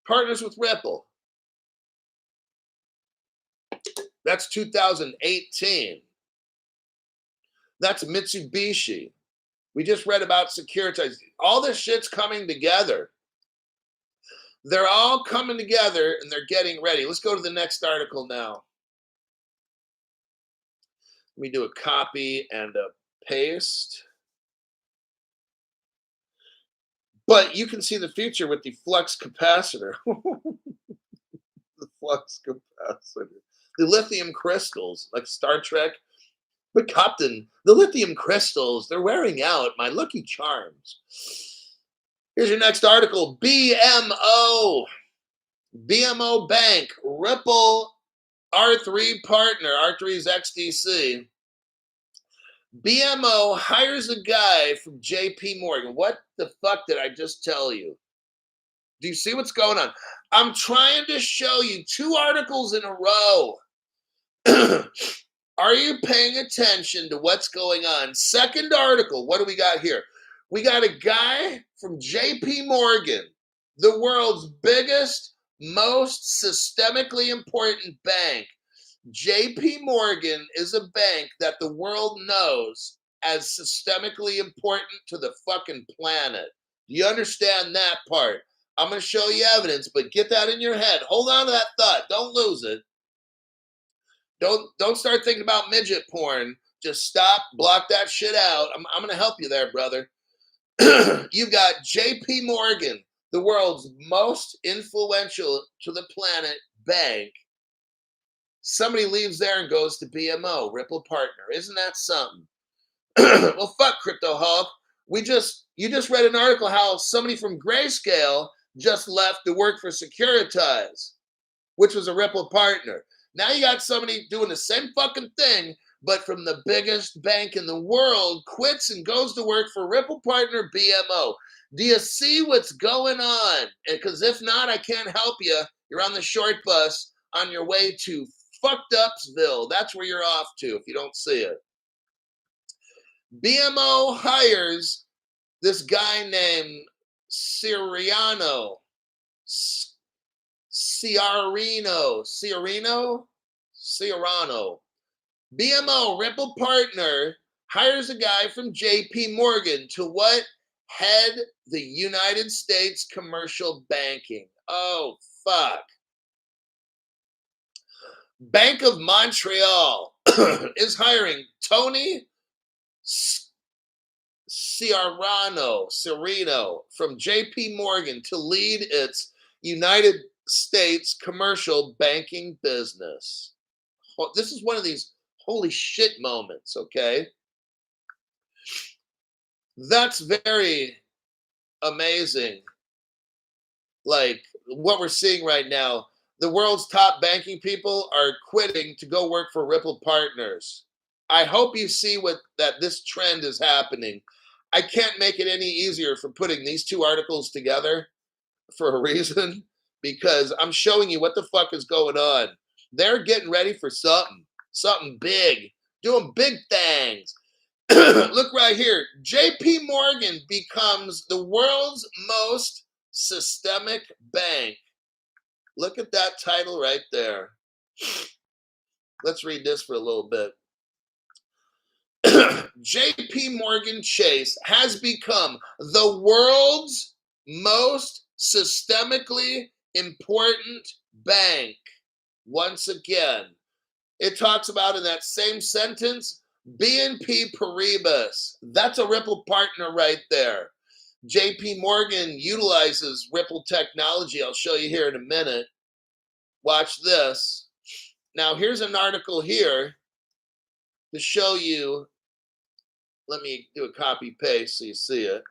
partners with Ripple. That's 2018. That's Mitsubishi. We just read about Securitize. All this shit's coming together. They're all coming together and they're getting ready. Let's go to the next article now. Let me do a copy and a paste. But you can see the future with the flux capacitor. The flux capacitor. The lithium crystals, like Star Trek. But Captain, the lithium crystals, they're wearing out. My lucky charms. Here's your next article. BMO Bank, Ripple R3 partner, R3 is XDC. BMO hires a guy from JP Morgan. What the fuck did I just tell you? Do you see what's going on? I'm trying to show you 2 articles in a row. Are you paying attention to what's going on? Second article, what do we got here? We got a guy from JP Morgan, the world's biggest, most systemically important bank. JP Morgan is a bank that the world knows as systemically important to the fucking planet. Do you understand that part? I'm going to show you evidence, but get that in your head. Hold on to that thought. Don't lose it. Don't start thinking about midget porn. Just stop, block that shit out. I'm going to help you there, brother. You've got JP Morgan, the world's most influential to the planet bank. Somebody leaves there and goes to BMO, Ripple Partner. Isn't that something? Well, fuck, Crypto Hulk. You just read an article how somebody from Grayscale just left to work for Securitize, which was a Ripple partner. Now you got somebody doing the same fucking thing, but from the biggest bank in the world, quits and goes to work for Ripple partner BMO. Do you see what's going on? Because if not, I can't help you. You're on the short bus on your way to fucked upsville. That's where you're off to if you don't see it. BMO hires this guy named Ciarino. BMO, Ripple partner, hires a guy from JP Morgan to what? Head the United States commercial banking. Oh, fuck. Bank of Montreal is hiring Tony Ciarino from JP Morgan to lead its United States commercial banking business. This is one of these holy shit moments, okay? That's very amazing. Like what we're seeing right now, the world's top banking people are quitting to go work for Ripple Partners. I hope you see that this trend is happening. I can't make it any easier for putting these 2 articles together for a reason, because I'm showing you what the fuck is going on. They're getting ready for something big, doing big things. Look right here. JP Morgan becomes the world's most systemic bank. Look at that title right there. Let's read this for a little bit. JP Morgan Chase has become the world's most systemically important bank. Once again, it talks about in that same sentence, BNP Paribas. That's a Ripple partner right there. JP Morgan utilizes Ripple technology. I'll show you here in a minute. Watch this. Now, here's an article here to show you. Let me do a copy paste so you see it.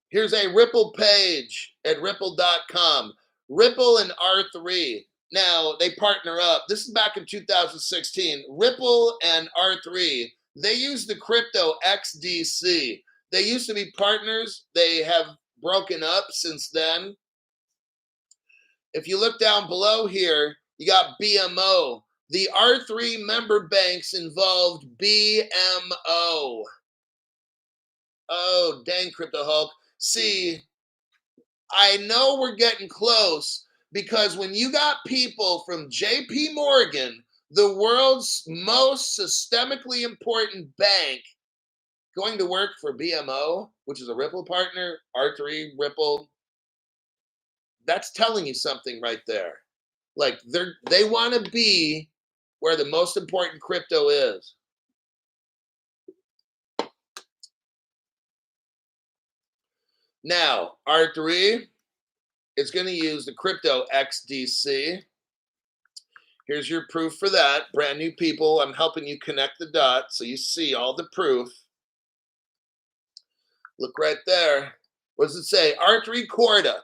Here's a Ripple page at ripple.com. Ripple and R3. Now, they partner up. This is back in 2016. Ripple and R3, they use the crypto XDC. They used to be partners. They have broken up since then. If you look down below here, you got BMO. The R3 member banks involved BMO. Oh, dang, Crypto Hulk. See, I know we're getting close because when you got people from JP Morgan, the world's most systemically important bank, going to work for BMO, which is a Ripple partner, R3, Ripple, that's telling you something right there. Like they want to be where the most important crypto is. Now, R3 is going to use the crypto XDC. Here's your proof for that. Brand new people, I'm helping you connect the dots so you see all the proof. Look right there. What does it say? R3 Corda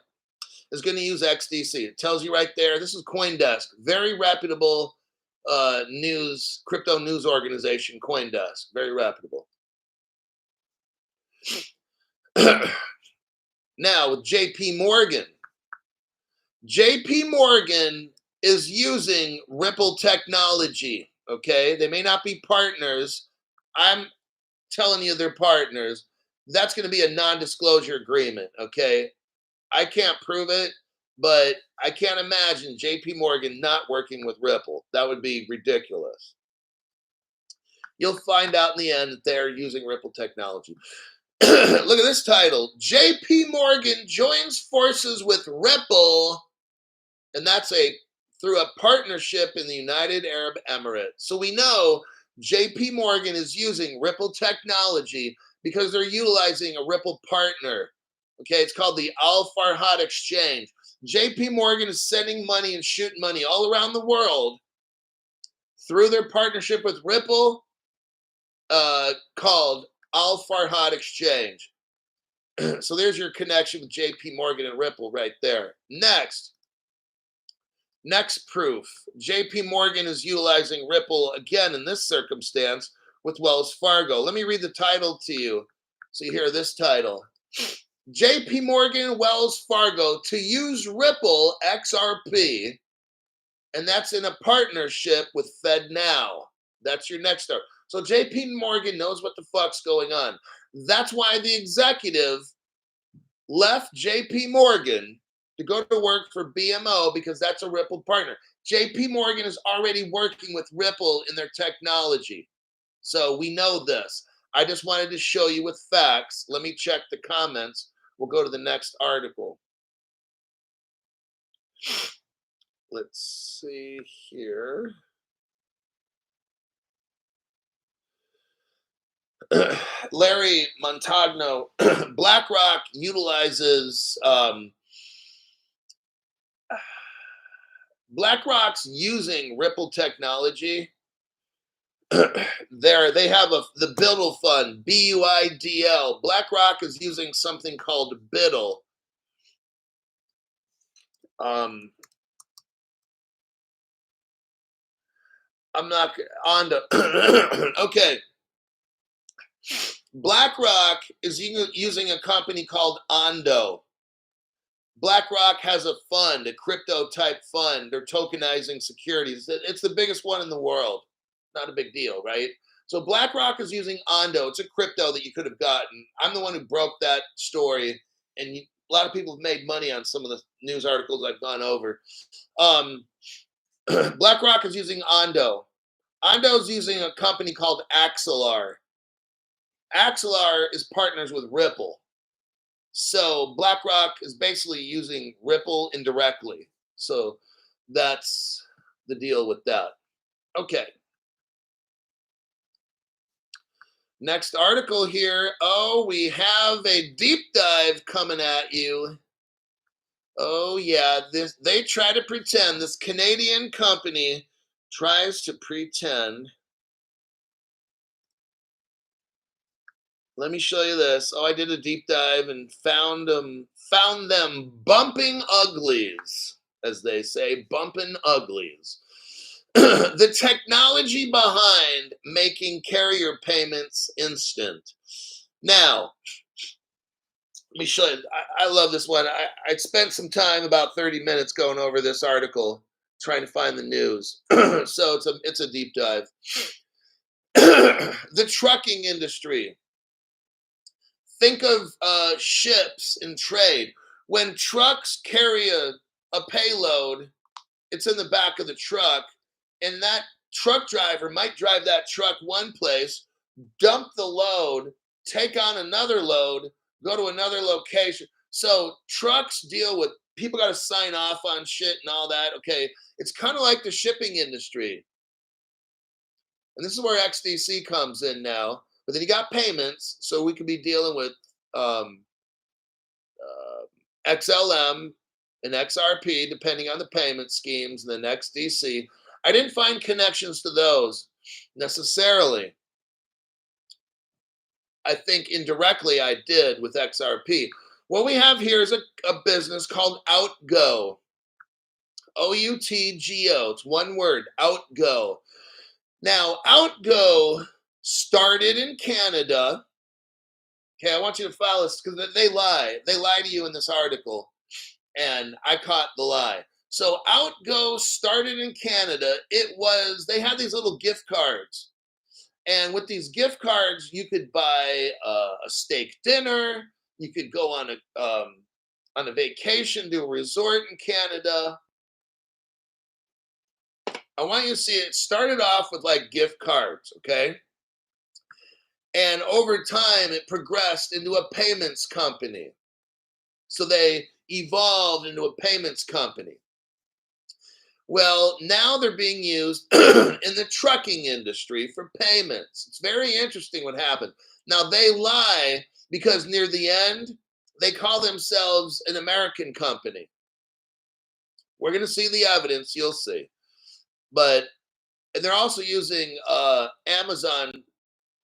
is going to use XDC. It tells you right there. This is CoinDesk, very reputable news, crypto news organization, CoinDesk, very reputable. Now with JP Morgan. JP Morgan is using Ripple technology, okay? They may not be partners. I'm telling you they're partners. That's going to be a non-disclosure agreement, okay? I can't prove it, but I can't imagine JP Morgan not working with Ripple. That would be ridiculous. You'll find out in the end that they're using Ripple technology. Look at this title. JP Morgan joins forces with Ripple, and that's through a partnership in the United Arab Emirates. So we know JP Morgan is using Ripple technology because they're utilizing a Ripple partner. Okay, it's called the Al Farhad Exchange. JP Morgan is sending money and shooting money all around the world through their partnership with Ripple, called Al Farhad Exchange. So there's your connection with JP Morgan and Ripple right there. Next proof. JP Morgan is utilizing Ripple again in this circumstance with Wells Fargo. Let me read the title to you so you hear this title. JP Morgan, Wells Fargo to use Ripple XRP, and that's in a partnership with FedNow. That's your next start. So JP Morgan knows what the fuck's going on. That's why the executive left JP Morgan to go to work for BMO, because that's a Ripple partner. JP Morgan is already working with Ripple in their technology. So we know this. I just wanted to show you with facts. Let me check the comments. We'll go to the next article. Let's see here. Larry Montagno, BlackRock utilizes BlackRock's using Ripple technology. They have the BUIDL fund, BUIDL. BlackRock is using something called BUIDL. I'm not on to. Okay. BlackRock is using a company called Ondo. BlackRock has a fund, a crypto type fund. They're tokenizing securities. It's the biggest one in the world. Not a big deal, right? So BlackRock is using Ondo. It's a crypto that you could have gotten. I'm the one who broke that story, and a lot of people have made money on some of the news articles I've gone over. BlackRock is using Ondo. Ondo is using a company called Axelar. Axelar is partners with Ripple. So BlackRock is basically using Ripple indirectly. So that's the deal with that. Okay. Next article here. Oh, we have a deep dive coming at you. Oh yeah, they try to pretend, this Canadian company tries to pretend. Let me show you this. Oh, I did a deep dive and found them bumping uglies, as they say, bumping uglies. The technology behind making carrier payments instant. Now, let me show you. I love this one. I spent some time, about 30 minutes, going over this article, trying to find the news. So it's a deep dive. The trucking industry. Think of ships in trade. When trucks carry a payload, it's in the back of the truck, and that truck driver might drive that truck one place, dump the load, take on another load, go to another location. So trucks deal with, people got to sign off on shit and all that. Okay, it's kind of like the shipping industry. And this is where XDC comes in now. But then you got payments, so we could be dealing with XLM and XRP, depending on the payment schemes, and then XDC. I didn't find connections to those necessarily. I think indirectly I did with XRP. What we have here is a business called ALGO. OUTGO. It's one word, ALGO. Now, ALGO started in Canada. Okay, I want you to follow this because they lie. They lie to you in this article, and I caught the lie. So ALGO started in Canada. They had these little gift cards. And with these gift cards, you could buy a steak dinner. You could go on a vacation to a resort in Canada. I want you to see it started off with like gift cards, okay? And over time, it progressed into a payments company. So they evolved into a payments company. Well, now they're being used in the trucking industry for payments. It's very interesting what happened. Now, they lie because near the end, they call themselves an American company. We're going to see the evidence, you'll see. But and they're also using Amazon,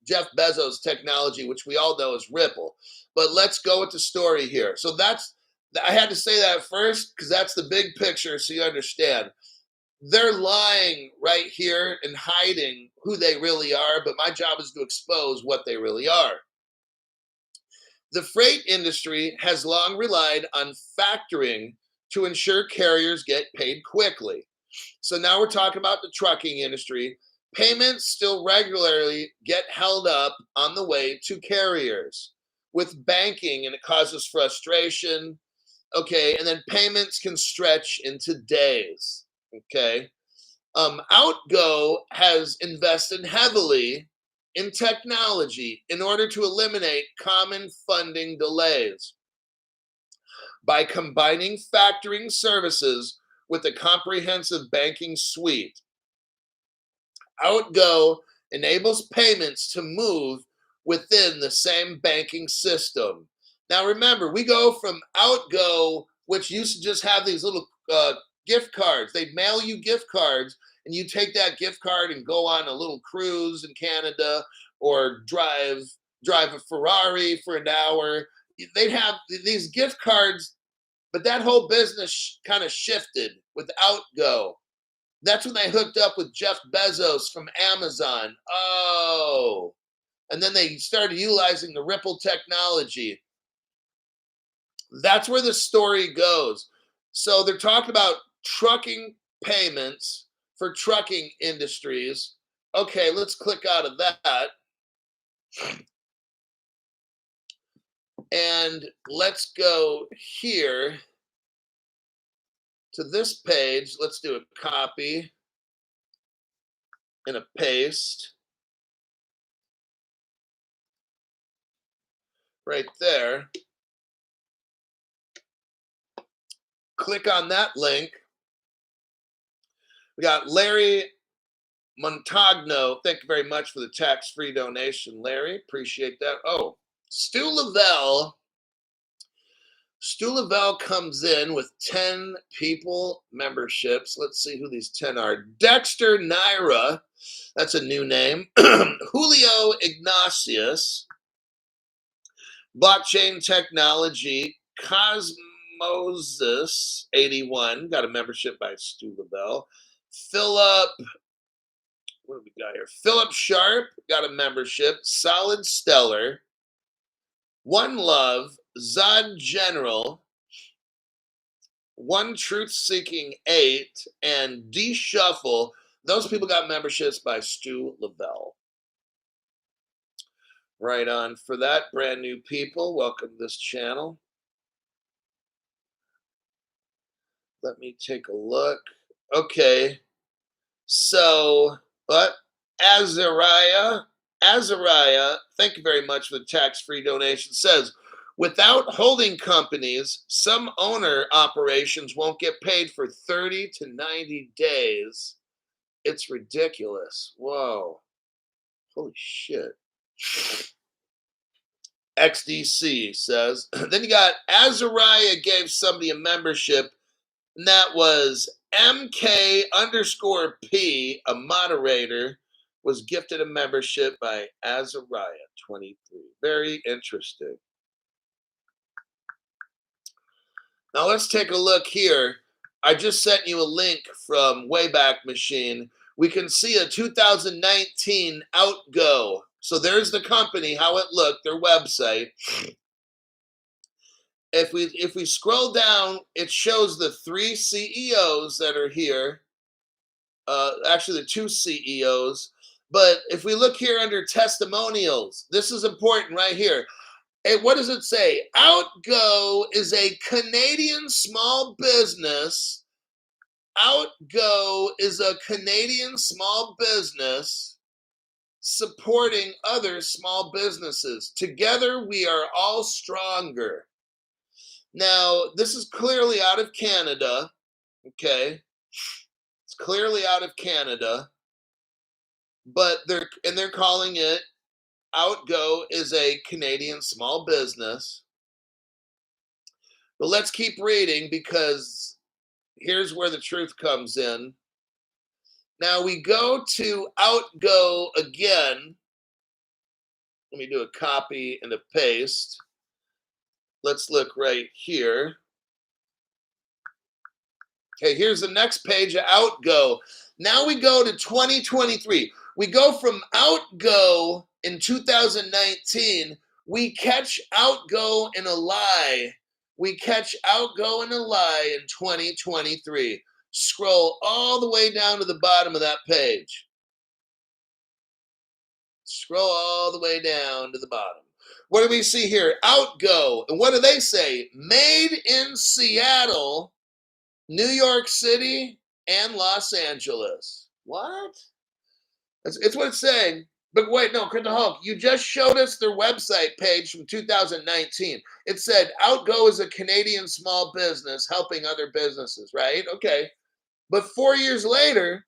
Jeff Bezos technology, which we all know is Ripple. But let's go with the story here. So I had to say that first because that's the big picture so you understand. They're lying right here and hiding who they really are, but my job is to expose what they really are. The freight industry has long relied on factoring to ensure carriers get paid quickly. So now we're talking about the trucking industry. Payments still regularly get held up on the way to carriers with banking, and it causes frustration. Okay, and then payments can stretch into days. Okay. ALGO has invested heavily in technology in order to eliminate common funding delays by combining factoring services with a comprehensive banking suite. ALGO enables payments to move within the same banking system. Now remember, we go from ALGO, which used to just have these little gift cards. They'd mail you gift cards, and you take that gift card and go on a little cruise in Canada or drive a Ferrari for an hour. They'd have these gift cards, but that whole business kind of shifted with ALGO. That's when they hooked up with Jeff Bezos from Amazon. Oh, and then they started utilizing the Ripple technology. That's where the story goes. So they're talking about trucking payments for trucking industries. Okay, let's click out of that. And let's go here to this page. Let's do a copy and a paste right there. Click on that link. We got Larry Montagno. Thank you very much for the tax-free donation, Larry. Appreciate that. Oh, Stu Lavelle. Stu Lavelle comes in with 10 people memberships. Let's see who these 10 are. Dexter Naira. That's a new name. Julio Ignatius. Blockchain Technology. Cosmosis 81. Got a membership by Stu Lavelle. Philip. What do we got here? Philip Sharp got a membership. Solid Stellar. One Love. Zod General. One Truth Seeking 8. And D Shuffle. Those people got memberships by Stu Lavelle. Right on for that. Brand new people. Welcome to this channel. Let me take a look. Okay. So, but Azariah, thank you very much for the tax-free donation, says, without holding companies, some owner operations won't get paid for 30 to 90 days. It's ridiculous. Whoa. Holy shit. XDC says, then you got Azariah gave somebody a membership, and that was MK_P, a moderator, was gifted a membership by Azariah 23. Very interesting. Now let's take a look here. I just sent you a link from Wayback Machine. We can see a 2019 ALGO. So there's the company, how it looked, their website. If we scroll down, it shows the 3 CEOs that are here. Actually, the 2 CEOs. But if we look here under testimonials, this is important right here. And what does it say? ALGO is a Canadian small business. ALGO is a Canadian small business supporting other small businesses. Together, we are all stronger. Now, this is clearly out of Canada, okay? It's clearly out of Canada, but they're calling it ALGO is a Canadian small business. But let's keep reading because here's where the truth comes in. Now we go to ALGO again. Let me do a copy and a paste. Let's look right here. Okay, here's the next page of ALGO. Now we go to 2023. We go from ALGO in 2019. We catch ALGO in a lie. We catch ALGO in a lie in 2023. Scroll all the way down to the bottom of that page. Scroll all the way down to the bottom. What do we see here? ALGO. And what do they say? Made in Seattle, New York City, and Los Angeles. What? It's what it's saying. But wait, no, Crypto Hulk, you just showed us their website page from 2019. It said ALGO is a Canadian small business helping other businesses, right? Okay. But 4 years later,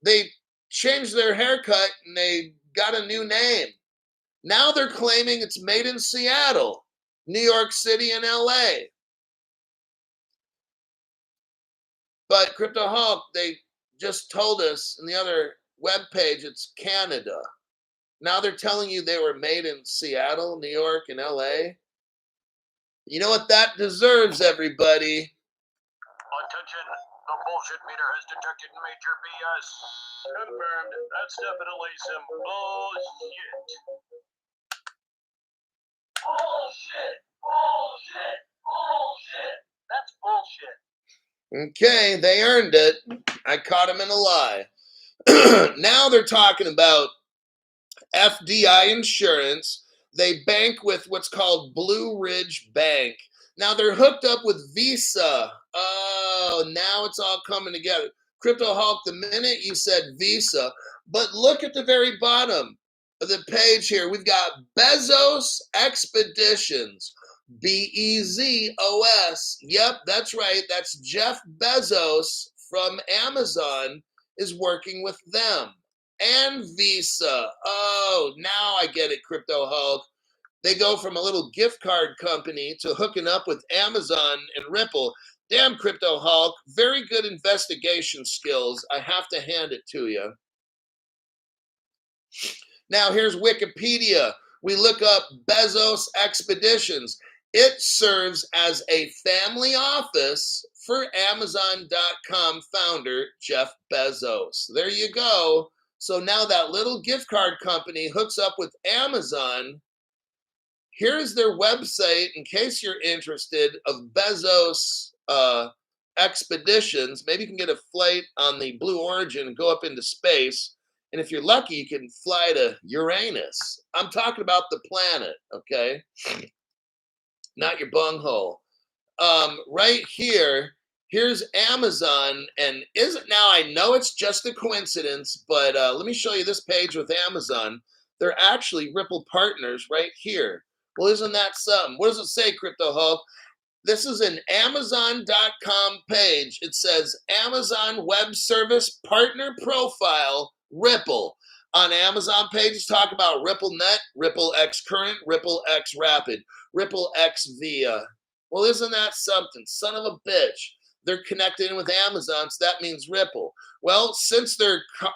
they changed their haircut and they got a new name. Now they're claiming it's made in Seattle, New York City, and LA. But Crypto Hulk, they just told us in the other webpage it's Canada. Now they're telling you they were made in Seattle, New York, and LA. You know what that deserves, everybody? Attention, the bullshit meter has detected major BS. Confirmed, that's definitely some bullshit. Bullshit, bullshit, bullshit. That's bullshit. Okay, they earned it. I caught them in a lie. Now they're talking about FDI insurance. They bank with what's called Blue Ridge Bank. Now they're hooked up with Visa. Oh, now it's all coming together. Crypto Hulk, the minute you said Visa, but look at the very bottom of the page here. We've got Bezos Expeditions. Bezos. Yep, that's right. That's Jeff Bezos from Amazon is working with them. And Visa. Oh, now I get it, Crypto Hulk. They go from a little gift card company to hooking up with Amazon and Ripple. Damn, Crypto Hulk. Very good investigation skills. I have to hand it to you. Now, here's Wikipedia. We look up Bezos Expeditions. It serves as a family office for Amazon.com founder Jeff Bezos. There you go. So now that little gift card company hooks up with Amazon. Here's their website, in case you're interested, of Bezos Expeditions. Maybe you can get a flight on the Blue Origin and go up into space. And if you're lucky, you can fly to Uranus. I'm talking about the planet, okay? Not your bunghole. Right here, here's Amazon, and now I know it's just a coincidence, but let me show you this page with Amazon. They're actually Ripple partners right here. Well, isn't that something? What does it say, Crypto Hulk? This is an Amazon.com page. It says Amazon Web Service Partner Profile Ripple. On Amazon pages, talk about RippleNet, Ripple X Current, Ripple X Rapid, Ripple X Via. Well, isn't that something? Son of a bitch. they're connected in with Amazon, so that means Ripple. Well, since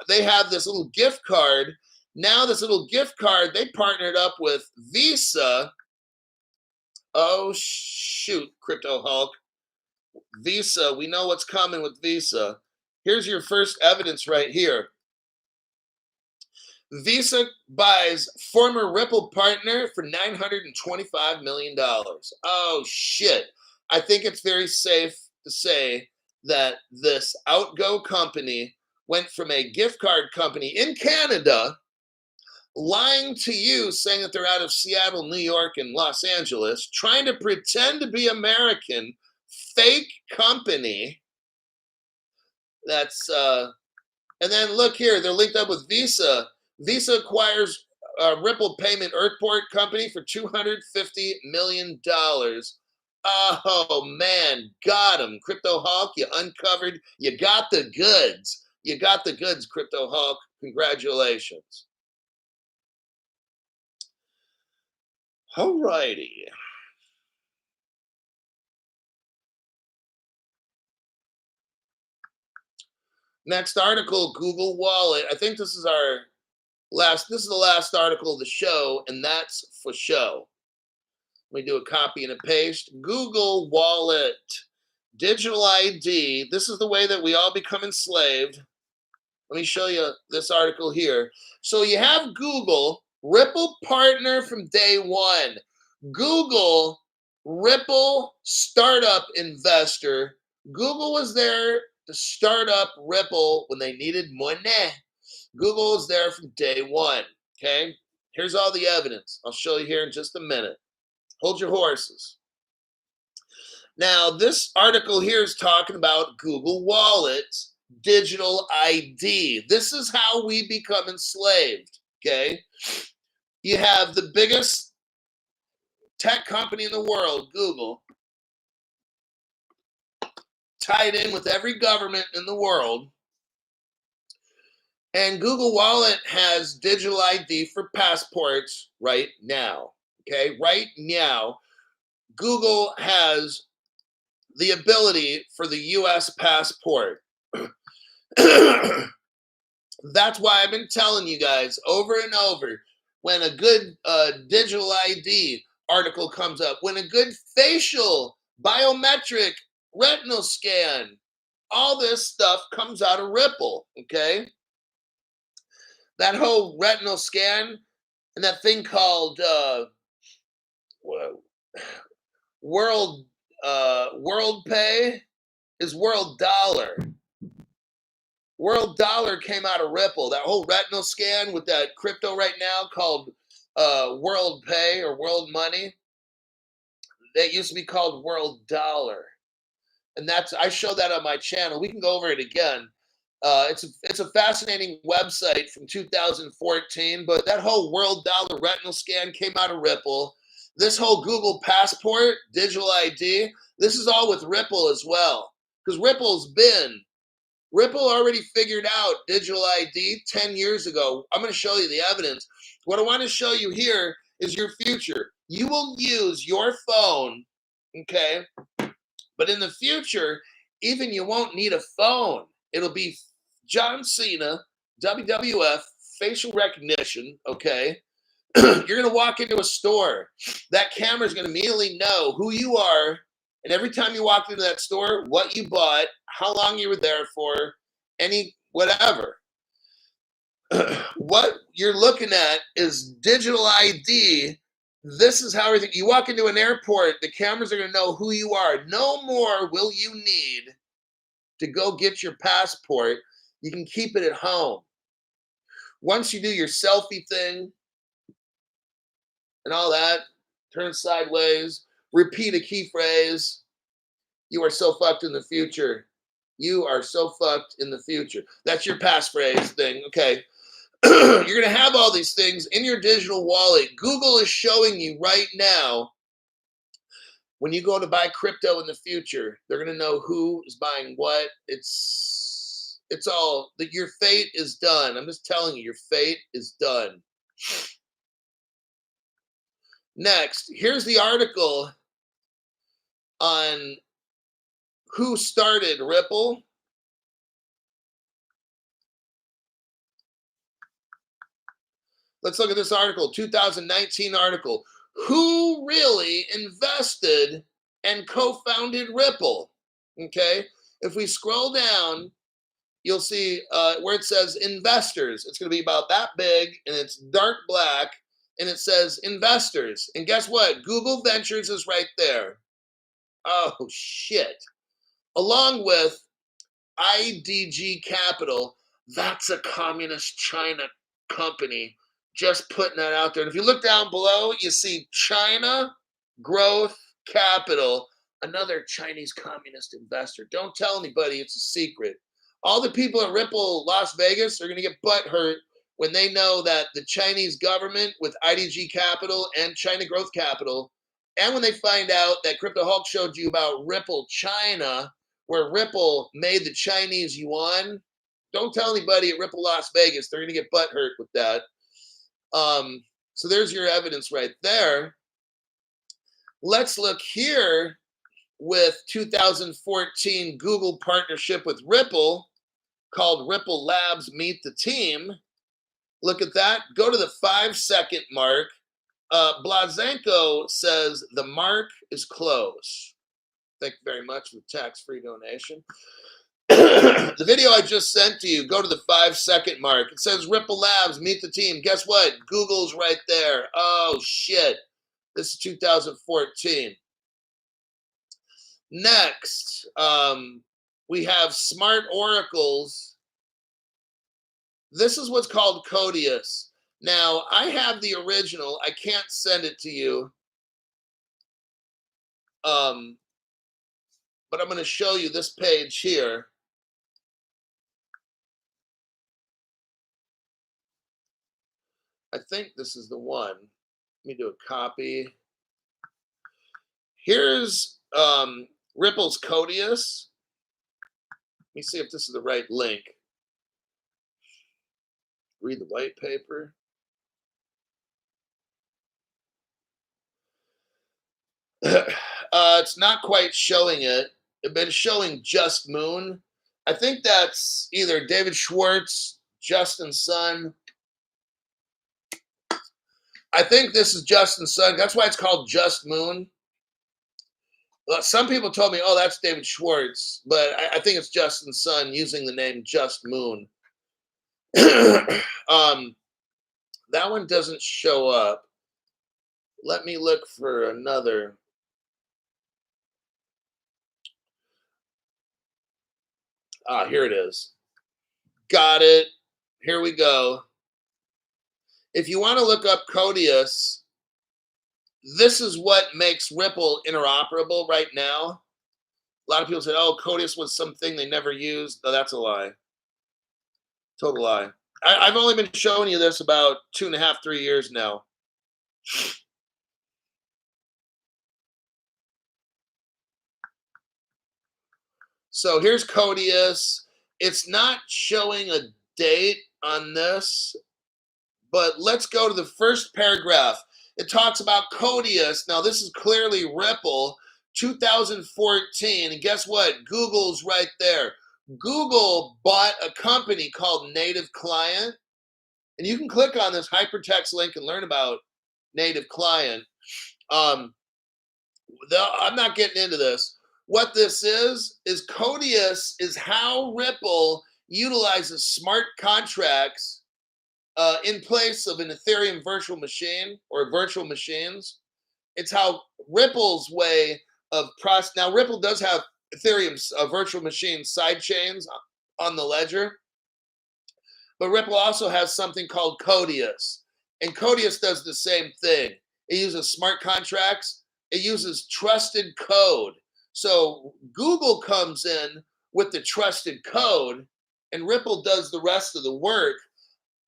they have this little gift card, now this little gift card, they partnered up with Visa. Oh, shoot, Crypto Hulk. Visa, we know what's coming with Visa. Here's your first evidence right here. Visa buys former Ripple partner for $925 million. Oh, shit. I think it's very safe to say that this ALGO company went from a gift card company in Canada, lying to you, saying that they're out of Seattle, New York, and Los Angeles, trying to pretend to be American, fake company. That's, and then look here, they're linked up with Visa. Visa acquires Ripple Payment Airport Company for $250 million. Oh, man, got him. Crypto Hawk, you uncovered, you got the goods. You got the goods, Crypto Hawk. Congratulations. All righty. Next article, Google Wallet. I think this is the last article of the show, and that's for show. Let me do a copy and a paste. Google Wallet, digital ID. This is the way that we all become enslaved. Let me show you this article here. So you have Google, Ripple partner from day one. Google, Ripple startup investor. Google was there to start up Ripple when they needed money. Google was there from day one. Okay, here's all the evidence. I'll show you here in just a minute. Hold your horses. Now, this article here is talking about Google Wallet's digital ID. This is how we become enslaved, okay? You have the biggest tech company in the world, Google, tied in with every government in the world. And Google Wallet has digital ID for passports right now, okay? Right now, Google has the ability for the US passport. That's why I've been telling you guys over and over, when a good digital ID article comes up, when a good facial biometric retinal scan, all this stuff comes out of Ripple, okay? That whole retinal scan and that thing called World Pay is World Dollar. World Dollar came out of Ripple. That whole retinal scan with that crypto right now called World Pay or World Money. That used to be called World Dollar, and I show that on my channel. We can go over it again. It's a fascinating website from 2014. But that whole World Dollar retinal scan came out of Ripple. This whole Google Passport digital ID. This is all with Ripple as well, because Ripple already figured out digital ID 10 years ago. I'm going to show you the evidence. What I want to show you here is your future. You will use your phone, okay? But in the future, even you won't need a phone. It'll be John Cena, WWF, facial recognition, okay? You're going to walk into a store. That camera is going to immediately know who you are. And every time you walked into that store, what you bought, how long you were there for, any whatever. What you're looking at is digital ID. This is how everything, you walk into an airport, the cameras are going to know who you are. No more will you need to go get your passport. You can keep it at home. Once you do your selfie thing and all that, turn sideways, repeat a key phrase, you are so fucked in the future. You are so fucked in the future. That's your passphrase thing, okay? You're going to have all these things in your digital wallet. Google is showing you right now, when you go to buy crypto in the future, they're going to know who is buying what. It's all, that your fate is done. I'm just telling you, your fate is done. Next, here's the article on who started Ripple? Let's look at this article, 2019 article. Who really invested and co-founded Ripple? Okay, if we scroll down, you'll see where it says investors. It's going to be about that big, and it's dark black, and it says investors. And guess what? Google Ventures is right there. Oh, shit. Along with IDG Capital, that's a communist China company. Just putting that out there. And if you look down below, you see China Growth Capital, another Chinese communist investor. Don't tell anybody, it's a secret. All the people at Ripple Las Vegas are going to get butthurt when they know that the Chinese government with IDG Capital and China Growth Capital, and when they find out that Crypto Hulk showed you about Ripple China, where Ripple made the Chinese yuan. Don't tell anybody at Ripple Las Vegas. They're going to get butthurt with that. So there's your evidence right there. Let's look here with 2014 Google partnership with Ripple called Ripple Labs Meet the Team. Look at that. Go to the 5-second mark. Blazenko says the mark is close. Thank you very much for the tax-free donation. The video I just sent to you, go to the 5-second mark. It says Ripple Labs, meet the team. Guess what? Google's right there. Oh, shit. This is 2014. Next, we have smart oracles. This is what's called Codius. Now, I have the original. I can't send it to you. But I'm going to show you this page here. I think this is the one. Let me do a copy. Here's Ripple's Codius. Let me see if this is the right link. Read the white paper. It's not quite showing it. It's been showing Just Moon. I think that's either David Schwartz, Justin Sun. I think this is Justin Sun. That's why it's called Just Moon. Some people told me, oh, that's David Schwartz, but I think it's Justin Sun using the name Just Moon. That one doesn't show up. Let me look for another. Ah, here it is. Got it. Here we go. If you want to look up Codius, this is what makes Ripple interoperable right now. A lot of people said, oh, Codius was something they never used. No, that's a lie. Total lie. I've only been showing you this about 2.5, 3 years now. So here's Codius. It's not showing a date on this, but let's go to the first paragraph. It talks about Codius. Now, this is clearly Ripple, 2014. And guess what? Google's right there. Google bought a company called Native Client. And you can click on this hypertext link and learn about Native Client. I'm not getting into this. What this is Codius is how Ripple utilizes smart contracts in place of an Ethereum virtual machine or virtual machines. It's how Ripple's way of process. Now, Ripple does have Ethereum's virtual machine side chains on the ledger, but Ripple also has something called Codius. And Codius does the same thing. It uses smart contracts. It uses trusted code. So Google comes in with the trusted code, and Ripple does the rest of the work.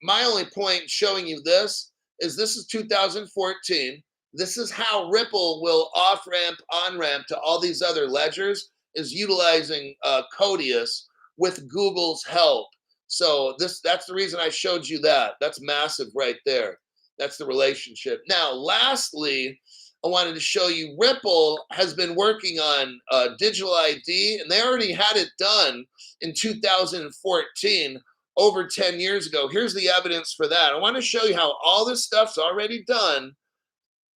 My only point showing you this is 2014. This is how Ripple will off-ramp, on-ramp to all these other ledgers, is utilizing Codius with Google's help. So that's the reason I showed you that. That's massive right there. That's the relationship. Now, lastly, I wanted to show you Ripple has been working on digital ID, and they already had it done in 2014, over 10 years ago. Here's the evidence for that. I want to show you how all this stuff's already done.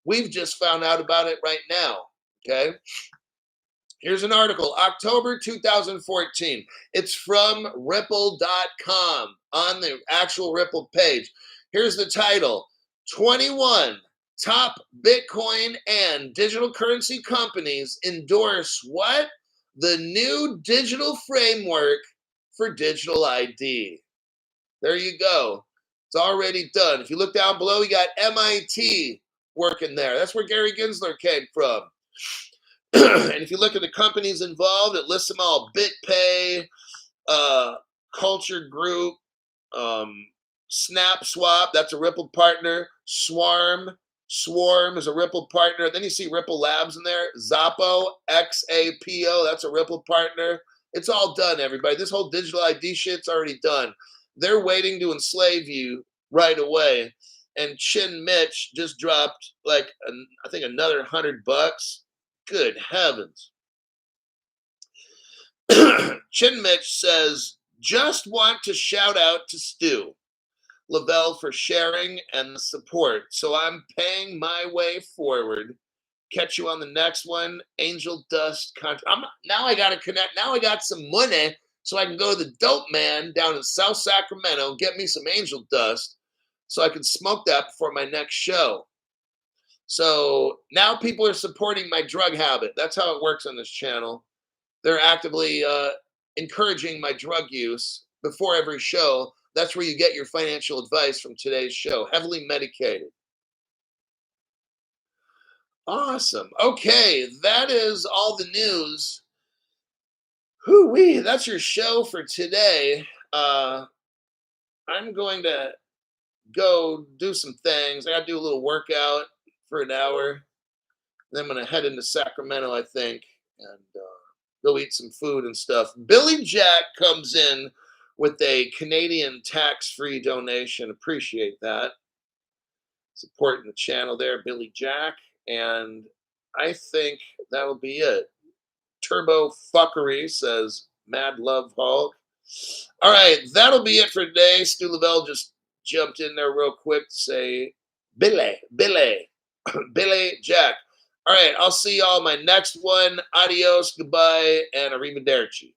We've just found out about it right now, okay? Here's an article, October 2014. It's from Ripple.com on the actual Ripple page. Here's the title, 21 top Bitcoin and digital currency companies endorse what? The new digital framework for digital ID. There you go. It's already done. If you look down below, you got MIT working there. That's where Gary Gensler came from. And if you look at the companies involved, it lists them all. BitPay, Culture Group, SnapSwap, that's a Ripple partner. Swarm is a Ripple partner. Then you see Ripple Labs in there. Xapo, XAPO, that's a Ripple partner. It's all done, everybody. This whole digital ID shit's already done. They're waiting to enslave you right away. And Chin Mitch just dropped like, I think another $100. Good heavens. Chin Mitch says, just want to shout out to Stu Lavelle for sharing and the support. So I'm paying my way forward. Catch you on the next one. Angel Dust. Now I got to connect. Now I got some money so I can go to the Dope Man down in South Sacramento, get me some Angel Dust so I can smoke that before my next show. So now people are supporting my drug habit. That's how it works on this channel. They're actively encouraging my drug use before every show. That's where you get your financial advice from today's show. Heavily medicated. Awesome. Okay, that is all the news. Whoo-wee, that's your show for today. I'm going to go do some things. I got to do a little workout for an hour. Then I'm going to head into Sacramento, I think, and go eat some food and stuff. Billy Jack comes in with a Canadian tax-free donation. Appreciate that. Supporting the channel there, Billy Jack. And I think that'll be it. Turbo Fuckery says, Mad Love Hulk. All right, that'll be it for today. Stu Lavelle just jumped in there real quick to say, Billy Jack. All right, I'll see y'all in my next one. Adios, goodbye, and arrivederci.